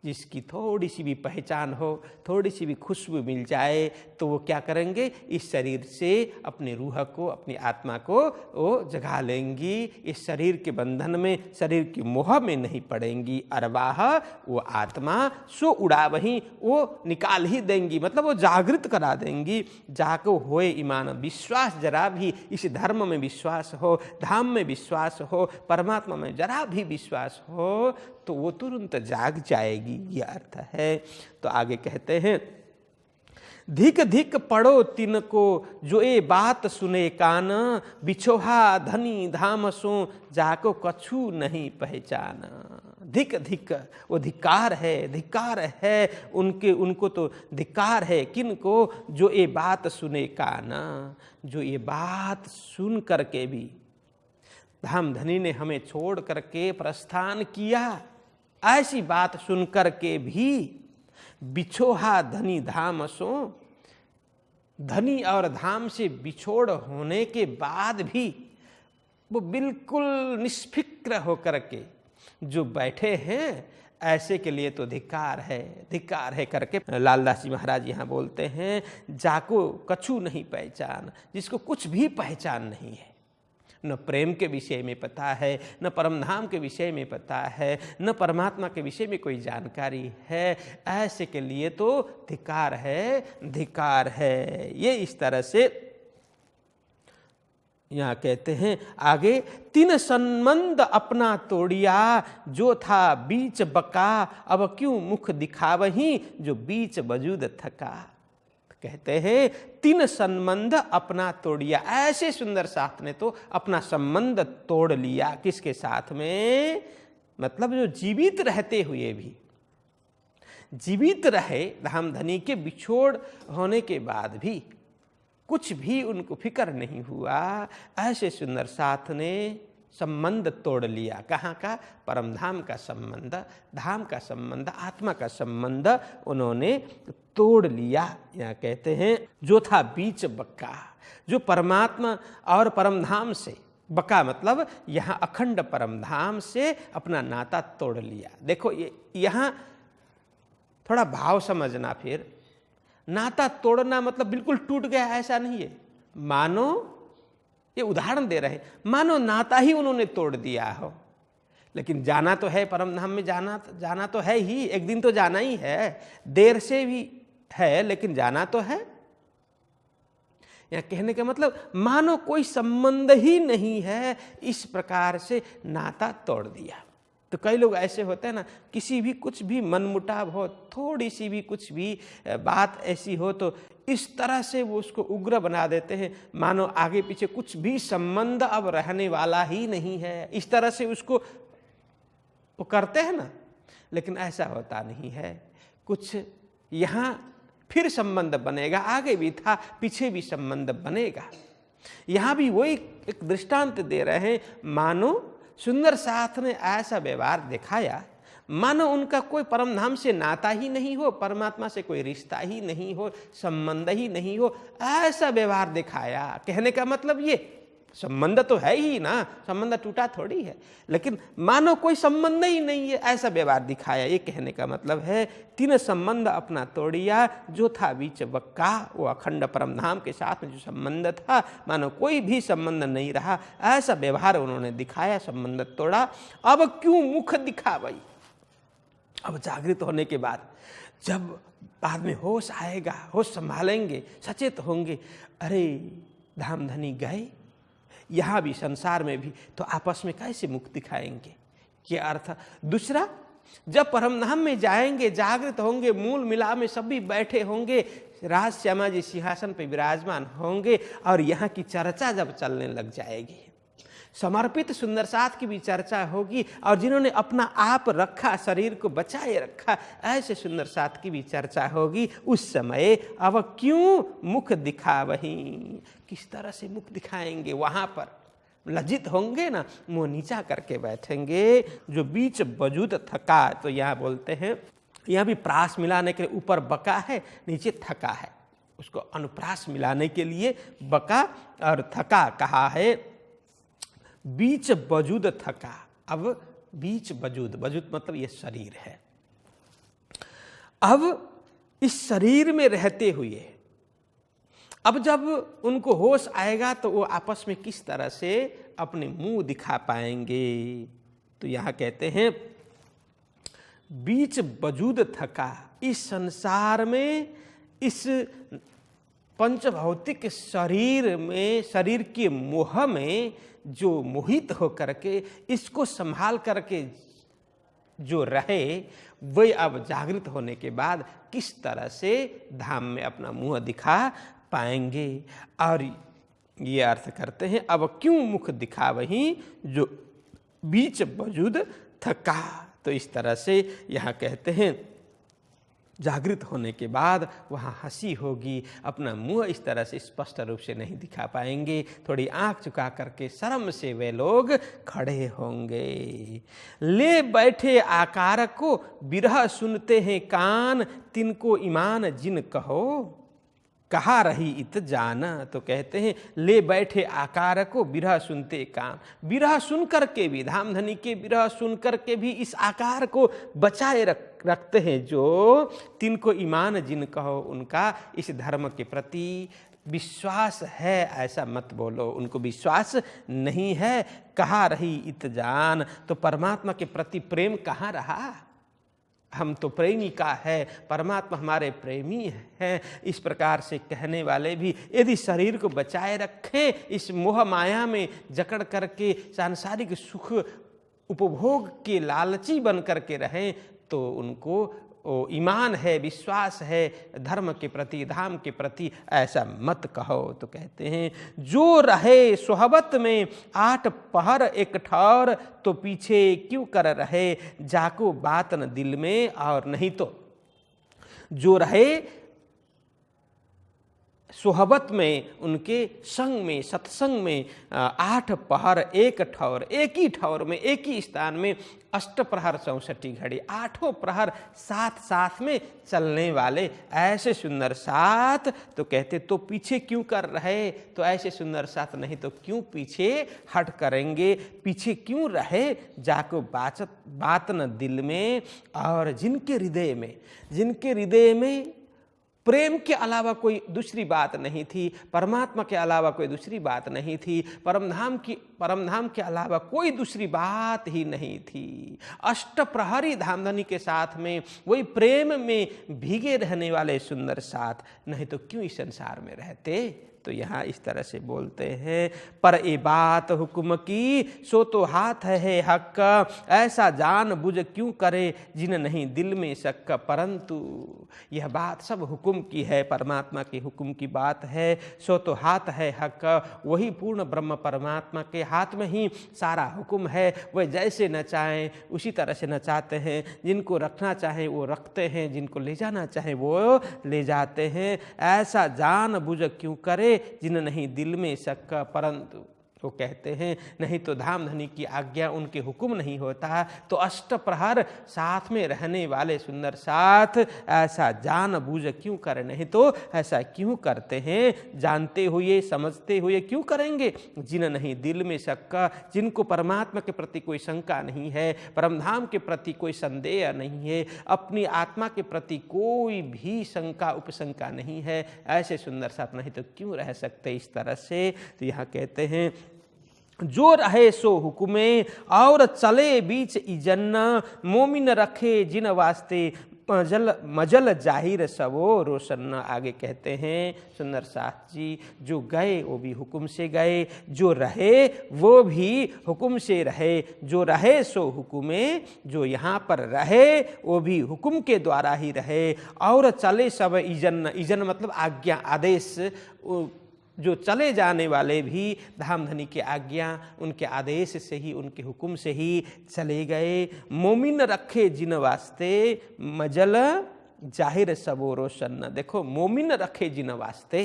जिसकी थोड़ी सी भी पहचान हो, थोड़ी सी भी खुशबू मिल जाए, तो वो क्या करेंगे? इस शरीर से अपनी रूह को, अपनी आत्मा को वो जगा लेंगी। इस शरीर के बंधन में, शरीर की मोह में नहीं पड़ेंगी। अरवाह वो आत्मा, सो उड़ावहीं वो निकाल ही देंगी, मतलब वो जागृत करा देंगी। जाको होए ईमान, विश्वास जरा भी इस धर्म में विश्वास हो, धाम में विश्वास हो, परमात्मा में जरा भी विश्वास हो, तो वो तुरंत जाग जाएगी। यह अर्थ है। तो आगे कहते हैं धिक धिक पड़ो तिनको जो ए बात सुने कान, बिछोहा धनी धाम सो जाको कछु नहीं पहचान। धिक धिक वो धिकार है उनको तो धिकार है। किनको? जो ये बात सुने कान, जो ये बात सुन करके भी धाम धनी ने हमें छोड़ करके प्रस्थान किया, ऐसी बात सुनकर के भी बिछोहा धनी धाम सो, धनी और धाम से बिछोड़ होने के बाद भी वो बिल्कुल निष्फिक्र होकर के जो बैठे हैं, ऐसे के लिए तो धिक्कार है करके लालदास जी महाराज यहाँ बोलते हैं जाको कछु नहीं पहचान, जिसको कुछ भी पहचान नहीं है, न प्रेम के विषय में पता है, न परमधाम के विषय में पता है, न परमात्मा के विषय में कोई जानकारी है, ऐसे के लिए तो धिक्कार है। ये इस तरह से यहाँ कहते हैं आगे, तीन संबंध अपना तोड़िया, जो था बीच बका, अब क्यों मुख दिखावहीं, जो बीच वजूद थका। कहते हैं तीन संबंध अपना तोड़िया, ऐसे सुंदर साथ ने तो अपना संबंध तोड़ लिया। किसके साथ में? मतलब जो जीवित रहते हुए भी, जीवित रहे धाम धनी के बिछोड़ होने के बाद भी कुछ भी उनको फिक्र नहीं हुआ, ऐसे सुंदर साथ ने संबंध तोड़ लिया। कहाँ का? परमधाम का संबंध, धाम का संबंध, आत्मा का संबंध उन्होंने तोड़ लिया। यहाँ कहते हैं जो था बीच बक्का, जो परमात्मा और परमधाम से, बका मतलब यहाँ अखंड परमधाम से अपना नाता तोड़ लिया। देखो यहाँ थोड़ा भाव समझना, फिर नाता तोड़ना मतलब बिल्कुल टूट गया ऐसा नहीं है। मानो, ये उदाहरण दे रहे, मानो नाता ही उन्होंने तोड़ दिया हो, लेकिन जाना तो है परमधाम में, जाना तो है ही, एक दिन तो जाना ही है, देर से भी है लेकिन जाना तो है। यहाँ कहने का मतलब मानो कोई संबंध ही नहीं है, इस प्रकार से नाता तोड़ दिया। तो कई लोग ऐसे होते हैं ना, किसी भी कुछ भी मनमुटाव हो, थोड़ी सी भी कुछ भी बात ऐसी हो तो इस तरह से वो उसको उग्र बना देते हैं, मानो आगे पीछे कुछ भी संबंध अब रहने वाला ही नहीं है। इस तरह से उसको वो करते हैं ना, लेकिन ऐसा होता नहीं है। कुछ यहाँ फिर संबंध बनेगा, आगे भी था पीछे भी संबंध बनेगा। यहाँ भी वही एक दृष्टांत दे रहे हैं, मानो सुंदर साथ ने ऐसा व्यवहार दिखाया, मानो उनका कोई परमधाम से नाता ही नहीं हो, परमात्मा से कोई रिश्ता ही नहीं हो, संबंध ही नहीं हो, ऐसा व्यवहार दिखाया। कहने का मतलब ये संबंध तो है ही ना, संबंध टूटा थोड़ी है, लेकिन मानो कोई संबंध ही नहीं है ऐसा व्यवहार दिखाया। ये कहने का मतलब है तीन संबंध अपना तोड़िया, जो था बीच बक्का वो अखंड परम धाम के साथ में जो संबंध था मानो कोई भी संबंध नहीं रहा, ऐसा व्यवहार उन्होंने दिखाया, संबंध तोड़ा। अब क्यों मुख दिखावई? अब जागृत होने के बाद जब बाद में होश आएगा, होश संभालेंगे, सचेत होंगे, अरे धाम धनी गए, यहाँ भी संसार में भी, तो आपस में कैसे मुख दिखाएंगे? ये अर्थ। दूसरा, जब परमधाम में जाएंगे, जागृत होंगे, मूल मिला में सभी बैठे होंगे, राज श्यामा जी सिंहासन पे विराजमान होंगे और यहाँ की चर्चा जब चलने लग जाएगी, समर्पित सुंदर साथ की भी चर्चा होगी, और जिन्होंने अपना आप रखा, शरीर को बचाए रखा, ऐसे सुंदर साथ की भी चर्चा होगी। उस समय अब क्यों मुख दिखावही? किस तरह से मुख दिखाएंगे? वहाँ पर लज्जित होंगे ना, मुंह नीचा करके बैठेंगे। जो बीच वजूद थका, तो यहाँ बोलते हैं, यहाँ भी प्रास मिलाने के लिए ऊपर बका है, नीचे थका है, उसको अनुप्रास मिलाने के लिए बका और थका कहा है। बीच वजूद थका। अब बीच वजूद, वजूद मतलब ये शरीर है। अब इस शरीर में रहते हुए अब जब उनको होश आएगा तो वो आपस में किस तरह से अपने मुंह दिखा पाएंगे? तो यहाँ कहते हैं बीच वजूद थका। इस संसार में, इस पंचभौतिक शरीर में, शरीर के मोह में जो मोहित हो करके इसको संभाल करके जो रहे, वही अब जागृत होने के बाद किस तरह से धाम में अपना मुंह दिखा पाएंगे। और ये अर्थ करते हैं अब क्यों मुख दिखावही, जो बीच वजूद थका। तो इस तरह से यहाँ कहते हैं जागृत होने के बाद वहाँ हंसी होगी, अपना मुंह इस तरह से स्पष्ट रूप से नहीं दिखा पाएंगे, थोड़ी आंख झुका करके शर्म से वे लोग खड़े होंगे। ले बैठे आकार को बिरह सुनते हैं कान, तिनको ईमान जिन कहो कहा रही इत जाना। तो कहते हैं ले बैठे आकार को बिरह सुनते कान। बिरह सुन करके भी, धाम धनी के बिरह सुन करके भी इस आकार को बचाए रखते हैं, जो तिनको ईमान जिन कहो, उनका इस धर्म के प्रति विश्वास है ऐसा मत बोलो, उनको विश्वास नहीं है। कहा रही इत जान, तो परमात्मा के प्रति प्रेम कहाँ रहा? हम तो प्रेमी का है, परमात्मा हमारे प्रेमी हैं। इस प्रकार से कहने वाले भी यदि शरीर को बचाए रखें, इस मोह माया में जकड़ करके सांसारिक सुख उपभोग के लालची बन करके रहें, तो उनको ईमान है, विश्वास है धर्म के प्रति, धाम के प्रति, ऐसा मत कहो। तो कहते हैं जो रहे सोहबत में 8 पहर एक ठौर, तो पीछे क्यों कर रहे जाको बात न दिल में। और नहीं तो जो रहे सोहबत में, उनके संग में, सत्संग में 8 पहर एक ठौर, एक ही ठौर में, एक ही स्थान में 8 प्रहर 64 घड़ी, 8 प्रहर साथ साथ में चलने वाले ऐसे सुंदर साथ। तो कहते तो पीछे क्यों कर रहे? तो ऐसे सुंदर साथ नहीं तो क्यों पीछे हट करेंगे, पीछे क्यों रहे जाको बात न दिल में। और जिनके हृदय में प्रेम के अलावा कोई दूसरी बात नहीं थी, परमात्मा के अलावा कोई दूसरी बात नहीं थी, परमधाम के अलावा कोई दूसरी बात ही नहीं थी। 8 प्रहरी धामधनी के साथ में वही प्रेम में भीगे रहने वाले सुंदर साथ, नहीं तो क्यों इस संसार में रहते? तो यहाँ इस तरह से बोलते हैं पर ए बात हुक्म की सो तो हाथ है हक, ऐसा जान बुझ क्यों करे जिन नहीं दिल में शक। परंतु यह बात सब हुक्म की है, परमात्मा के हुक्म की बात है। सो तो हाथ है हक, वही पूर्ण ब्रह्म परमात्मा के हाथ में ही सारा हुक्म है। वह जैसे नचाएं उसी तरह से नचाते हैं, जिनको रखना चाहे वो रखते हैं, जिनको ले जाना चाहे वो ले जाते हैं। ऐसा जान बुझ क्यों करे जिन नहीं दिल में शक। परंतु वो कहते हैं नहीं तो धामधनी की आज्ञा उनके हुक्म नहीं होता तो अष्ट प्रहर साथ में रहने वाले सुंदर साथ ऐसा जानबूझ क्यों करें, नहीं तो ऐसा क्यों करते हैं, जानते हुए समझते हुए क्यों करेंगे। जिन नहीं दिल में शक्का, जिनको परमात्मा के प्रति कोई शंका नहीं है, परमधाम के प्रति कोई संदेह नहीं है, अपनी आत्मा के प्रति कोई भी शंका उपशंका नहीं है, ऐसे सुंदर साथ नहीं तो क्यों रह सकते इस तरह से। तो यहाँ कहते हैं जो रहे सो हुकुमे और चले बीच इजन्ना, मोमिन रखे जिन वास्ते मजल जाहिर सबो रोशन। आगे कहते हैं सुंदर साथ जी जो गए वो भी हुक्म से गए, जो रहे वो भी हुक्म से रहे, जो रहे सो हुकुमे, जो यहाँ पर रहे वो भी हुक्म के द्वारा ही रहे, और चले सब इजन, इजन मतलब आज्ञा आदेश, जो चले जाने वाले भी धामधनी की आज्ञा उनके आदेश से ही उनके हुक्म से ही चले गए। मोमिन रखे जिन वास्ते मजल जाहिर सबो रोशन। देखो मोमिन रखे जिन वास्ते,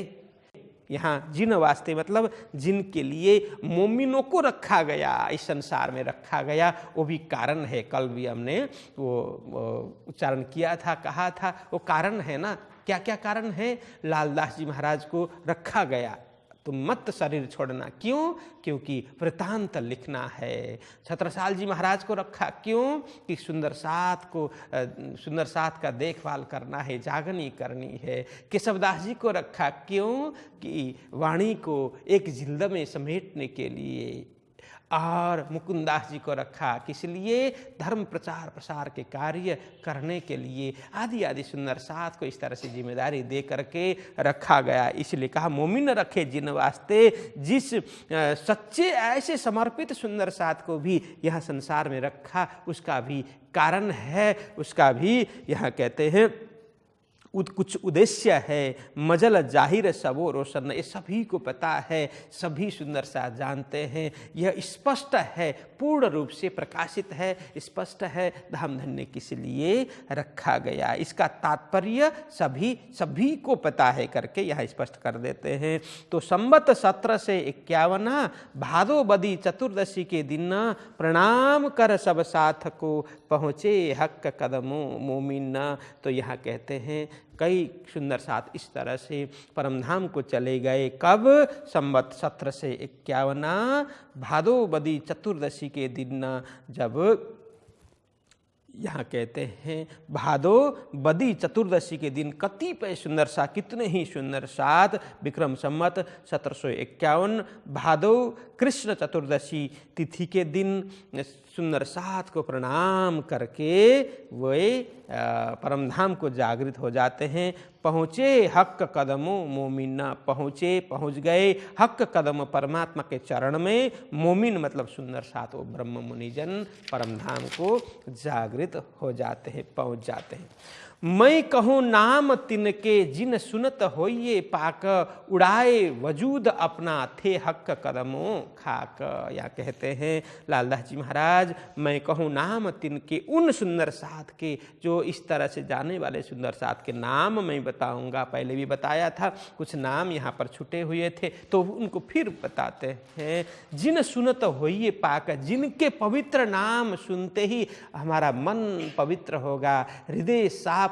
यहाँ जिन वास्ते मतलब जिनके लिए मोमिनों को रखा गया, इस संसार में रखा गया, वो भी कारण है। कल भी हमने वो उच्चारण किया था, कहा था वो कारण है ना। क्या क्या कारण है? लालदास जी महाराज को रखा गया, तुम मत शरीर छोड़ना। क्यों? क्योंकि वृतांत लिखना है। छत्रसाल जी महाराज को रखा क्यों? कि सुंदर साथ का देखभाल करना है, जागनी करनी है। केशवदास जी को रखा क्यों? कि वाणी को एक जिल्द में समेटने के लिए। और मुकुंदास जी को रखा किस लिए? धर्म प्रचार प्रसार के कार्य करने के लिए। आदि आदि सुंदर साथ को इस तरह से जिम्मेदारी दे करके रखा गया। इसलिए कहा मोमिन रखे जिन वास्ते, जिस सच्चे ऐसे समर्पित सुंदर साथ को भी यहाँ संसार में रखा उसका भी कारण है, उसका भी यहाँ कहते हैं कुछ उद्देश्य है। मजल जाहिर सबो रोशन, ये सभी को पता है, सभी सुंदर सा जानते हैं। यह स्पष्ट है, पूर्ण रूप से प्रकाशित है, स्पष्ट है धामधन्य किस लिए रखा गया, इसका तात्पर्य सभी को पता है करके यह स्पष्ट कर देते हैं। तो संवत 17 से 51 भादो बदी चतुर्दशी के दिन प्रणाम कर सब साथ को पहुँचे हक कदमों मोमिन। तो यहाँ कहते हैं कई सुंदर साथ इस तरह से परमधाम को चले गए। कब? संवत 17 से 51 भादो बदी चतुर्दशी के दिन, जब यहाँ कहते हैं भादो बदी चतुर्दशी के दिन कतिपय सुंदर सा, कितने ही सुंदर साथ विक्रम संवत 1751 भादो कृष्ण चतुर्दशी तिथि के दिन सुंदर साथ को प्रणाम करके वे परमधाम को जागृत हो जाते हैं। पहुँचे हक कदमों मोमिना, पहुँच गए हक कदम परमात्मा के चरण में। मोमिन मतलब सुंदर साथ वो ब्रह्म मुनिजन परमधाम को जागृत हो जाते हैं, पहुँच जाते हैं। मैं कहूँ नाम तिनके जिन सुनत होइए पाक, उड़ाए वजूद अपना थे हक कदमों खाक। या कहते हैं लालदास जी महाराज, मैं कहूँ नाम तिनके, उन सुंदर साथ के जो इस तरह से जाने वाले सुंदर साथ के नाम मैं बताऊंगा। पहले भी बताया था, कुछ नाम यहाँ पर छुटे हुए थे तो उनको फिर बताते हैं। जिन सुनत होइए पाक, जिनके पवित्र नाम सुनते ही हमारा मन पवित्र होगा, हृदय साफ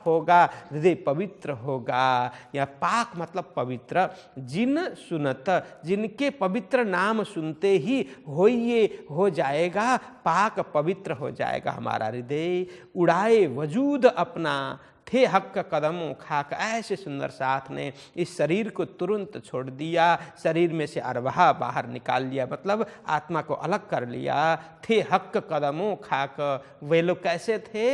होगा, हृदय पवित्र होगा। या पाक मतलब पवित्र। जिन सुनत, जिनके पवित्र नाम सुनते ही होइए हो जाएगा पाक, पवित्र हो जाएगा हमारा हृदय। उड़ाए वजूद अपना थे हक कदमों खाक। ऐसे सुंदर साथ ने इस शरीर को तुरंत छोड़ दिया, शरीर में से अरवाह बाहर निकाल लिया, मतलब आत्मा को अलग कर लिया। थे हक कदमों खाक, वे लोग कैसे थे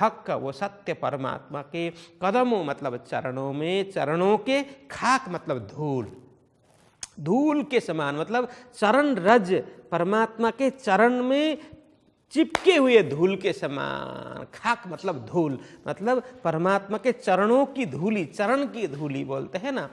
हक, वो सत्य परमात्मा के, कदमों मतलब चरणों में, चरणों के, खाक मतलब धूल के समान, मतलब चरण रज, परमात्मा के चरण में चिपके हुए धूल के समान। खाक मतलब धूल, मतलब परमात्मा के चरणों की धूली, चरण की धूली बोलते हैं ना।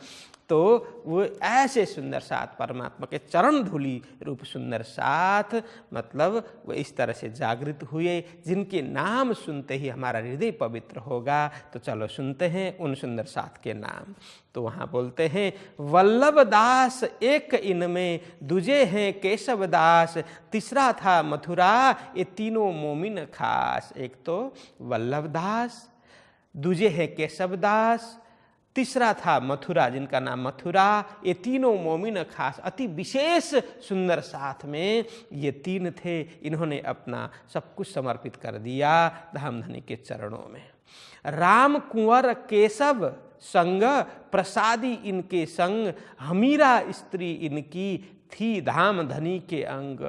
तो वो ऐसे सुंदर साथ परमात्मा के चरण धूलि रूप सुंदर साथ, मतलब वो इस तरह से जागृत हुए जिनके नाम सुनते ही हमारा हृदय पवित्र होगा। तो चलो सुनते हैं उन सुंदर साथ के नाम। तो वहाँ बोलते हैं, वल्लभ दास एक इनमें, दूजे हैं केशव दास, तीसरा था मथुरा, ये तीनों मोमिन खास। एक तो वल्लभ दास, दूजे हैं केशव दास, तीसरा था मथुरा जिनका नाम मथुरा, ये तीनों मोमिन खास। अति विशेष सुंदर साथ में ये तीन थे, इन्होंने अपना सब कुछ समर्पित कर दिया धामधनी के चरणों में। राम कुंवर केशव संग, प्रसादी इनके संग, हमीरा स्त्री इनकी, थी धामधनी के अंग।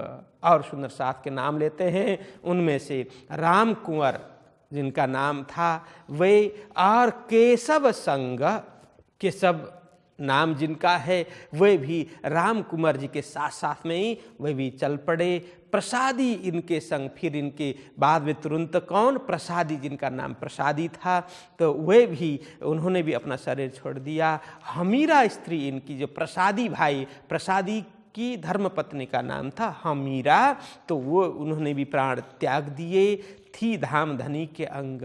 और सुंदर साथ के नाम लेते हैं, उनमें से राम कुंवर जिनका नाम था वे, और केशव संग, केशव नाम जिनका है वे भी राम कुमार जी के साथ साथ में ही वे भी चल पड़े। प्रसादी इनके संग, फिर इनके बाद में तुरंत कौन, प्रसादी जिनका नाम प्रसादी था, तो वे भी, उन्होंने भी अपना शरीर छोड़ दिया। हमीरा स्त्री इनकी, जो प्रसादी भाई, प्रसादी की धर्मपत्नी का नाम था हमीरा, तो वो उन्होंने भी प्राण त्याग दिए। थी धामधनी के अंग,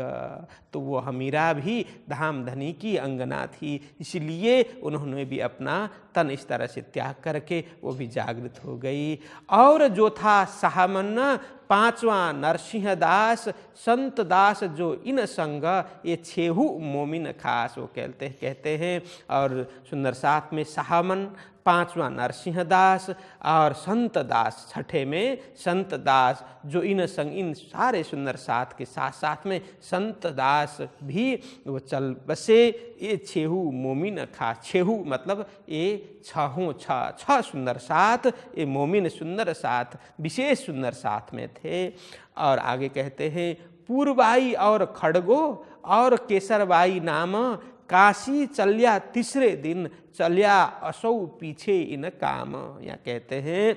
तो वो हमीरा भी धामधनी की अंगना थी, इसलिए उन्होंने भी अपना तन इस तरह से त्याग करके वो भी जागृत हो गई। और जो था साहमन, पांचवा नरसिंह दास, संत दास जो इन संग, ये छेहू मोमिन खास। वो कहते हैं और सुंदर साथ में साहमन, पांचवा नरसिंह दास और संत दास, छठे में संत दास जो इन संग, इन सारे सुंदर साथ के साथ साथ में संत दास भी वो चल बसे। ये छेहू मोमिन खास, छेहू मतलब ये छहों छह सुंदर साथ, ये मोमिन सुंदर साथ, विशेष सुंदर साथ में थे। और आगे कहते हैं, पूर्वाई और खड़गो और केसरबाई नाम, काशी चल्या तीसरे दिन, चल्या असौ पीछे इन काम। यहाँ कहते हैं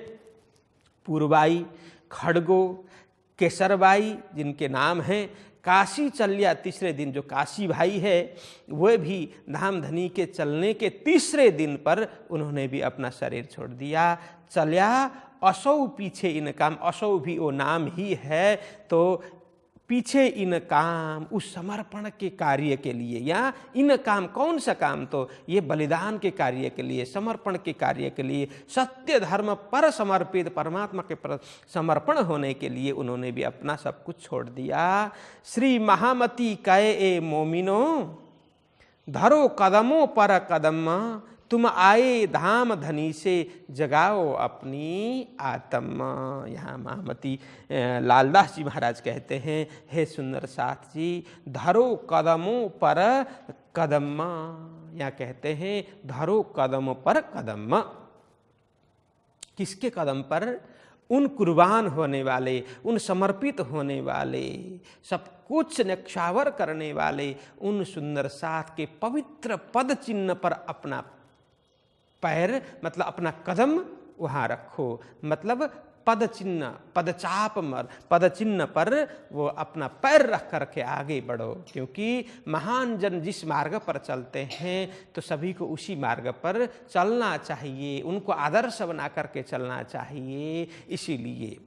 पूर्वाई, खड़गो, केसरबाई जिनके नाम हैं, काशी चल्या तीसरे दिन, जो काशी भाई है वह भी धामधनी के चलने के तीसरे दिन पर उन्होंने भी अपना शरीर छोड़ दिया। चल्या असौ पीछे इन काम, असौ भी वो नाम ही है, तो पीछे इन काम, उस समर्पण के कार्य के लिए, या इन काम, कौन सा काम, तो ये बलिदान के कार्य के लिए, समर्पण के कार्य के लिए, सत्य धर्म पर समर्पित परमात्मा के पर समर्पण होने के लिए उन्होंने भी अपना सब कुछ छोड़ दिया। श्री महामती कहे ए मोमिनो, धरो कदमों पर कदम, तुम आए धाम धनी से जगाओ अपनी आत्मा। यहाँ महामती लालदास जी महाराज कहते हैं, हे सुंदर साथ जी, धरो कदमों पर कदम। यहाँ कहते हैं धरो कदम पर कदम, किसके कदम पर? उन कुर्बान होने वाले, उन समर्पित होने वाले, सब कुछ न्यक्षावर करने वाले उन सुंदर साथ के पवित्र पद चिन्ह पर अपना पैर, मतलब अपना कदम वहाँ रखो, मतलब पद चिन्ह, पदचाप मर, पद चिन्ह पर वो अपना पैर रख करके आगे बढ़ो। क्योंकि महान जन जिस मार्ग पर चलते हैं तो सभी को उसी मार्ग पर चलना चाहिए, उनको आदर्श बना करके चलना चाहिए। इसीलिए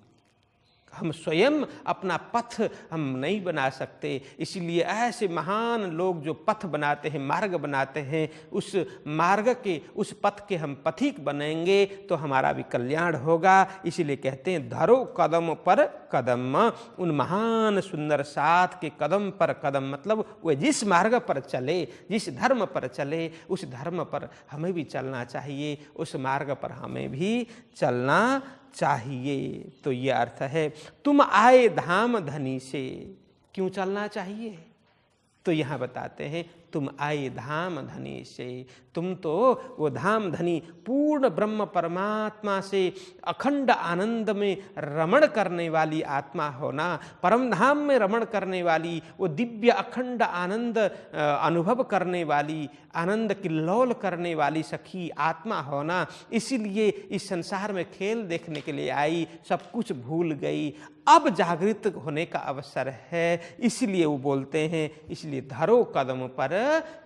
हम स्वयं अपना पथ हम नहीं बना सकते, इसलिए ऐसे महान लोग जो पथ बनाते हैं, मार्ग बनाते हैं, उस मार्ग के, उस पथ के हम पथिक बनेंगे तो हमारा भी कल्याण होगा। इसीलिए कहते हैं धरो कदम पर कदम, उन महान सुंदर साथ के कदम पर कदम, मतलब वे जिस मार्ग पर चले, जिस धर्म पर चले, उस धर्म पर हमें भी चलना चाहिए, उस मार्ग पर हमें भी चलना चाहिए। तो ये अर्थ है, तुम आए धाम धनी से। क्यों चलना चाहिए? तो यहाँ बताते हैं, तुम आए धाम धनी से, तुम तो वो धाम धनी पूर्ण ब्रह्म परमात्मा से अखंड आनंद में रमण करने वाली आत्मा होना, परम धाम में रमण करने वाली, वो दिव्य अखंड आनंद अनुभव करने वाली, आनंद किल्लोल करने वाली सखी आत्मा होना। इसीलिए इस संसार में खेल देखने के लिए आई, सब कुछ भूल गई, अब जागृत होने का अवसर है। इसलिए वो बोलते हैं, इसलिए धरो कदम पर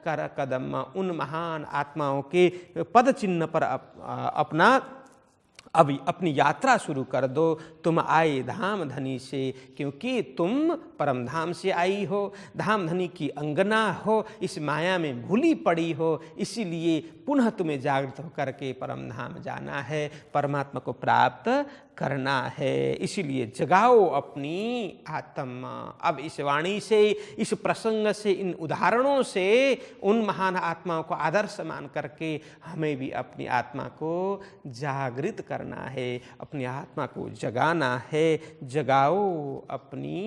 कर कदम, उन महान आत्माओं के पद चिन्ह पर अपनी यात्रा शुरू कर दो। तुम आए धाम धनी से, क्योंकि तुम परम धाम से आई हो, धाम धनी की अंगना हो, इस माया में भूली पड़ी हो, इसीलिए पुनः तुम्हें जागृत होकर के परम धाम जाना है, परमात्मा को प्राप्त करना है। इसीलिए जगाओ अपनी आत्मा। अब इस वाणी से, इस प्रसंग से, इन उदाहरणों से उन महान आत्माओं को आदर्श मान करके हमें भी अपनी आत्मा को जागृत करना है, अपनी आत्मा को जगाना है। जगाओ अपनी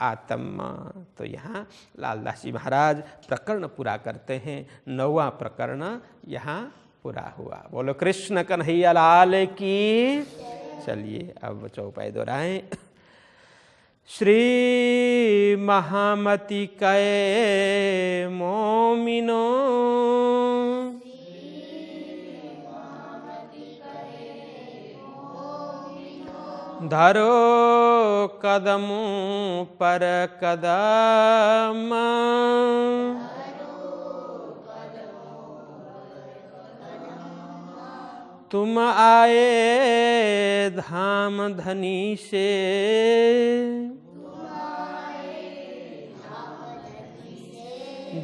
आत्मा। तो यहाँ लालदास जी महाराज प्रकरण पूरा करते हैं। 9वां प्रकरण यहाँ पूरा हुआ। बोलो कृष्ण कन्हैया लाल की। चलिए अब चौपाई दोहराएं। श्री महामति कै मोमिनो, धरो कदमों पर कदम, तुम आए धाम धनी से,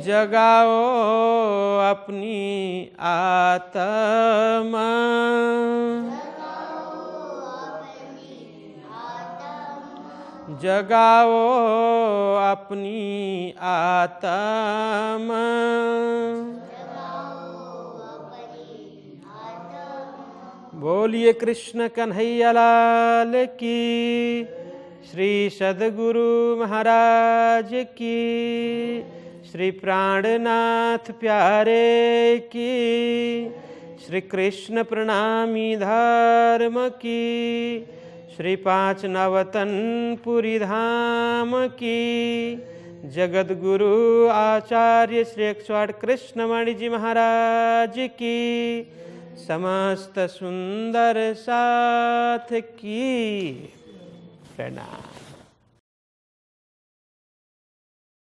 जगाओ अपनी आत्मा, जगाओ अपनी आत्मा। बोलिए कृष्ण कन्हैया लाल की। श्री सद्गुरु महाराज की। श्री प्राणनाथ प्यारे की। श्री कृष्ण प्रणामी धर्म की। श्री पाँच नवतन पुरी धाम की। जगत गुरु आचार्य श्री 108 कृष्णमणि जी महाराज की। समस्त सुंदर साथ की। प्रणाम।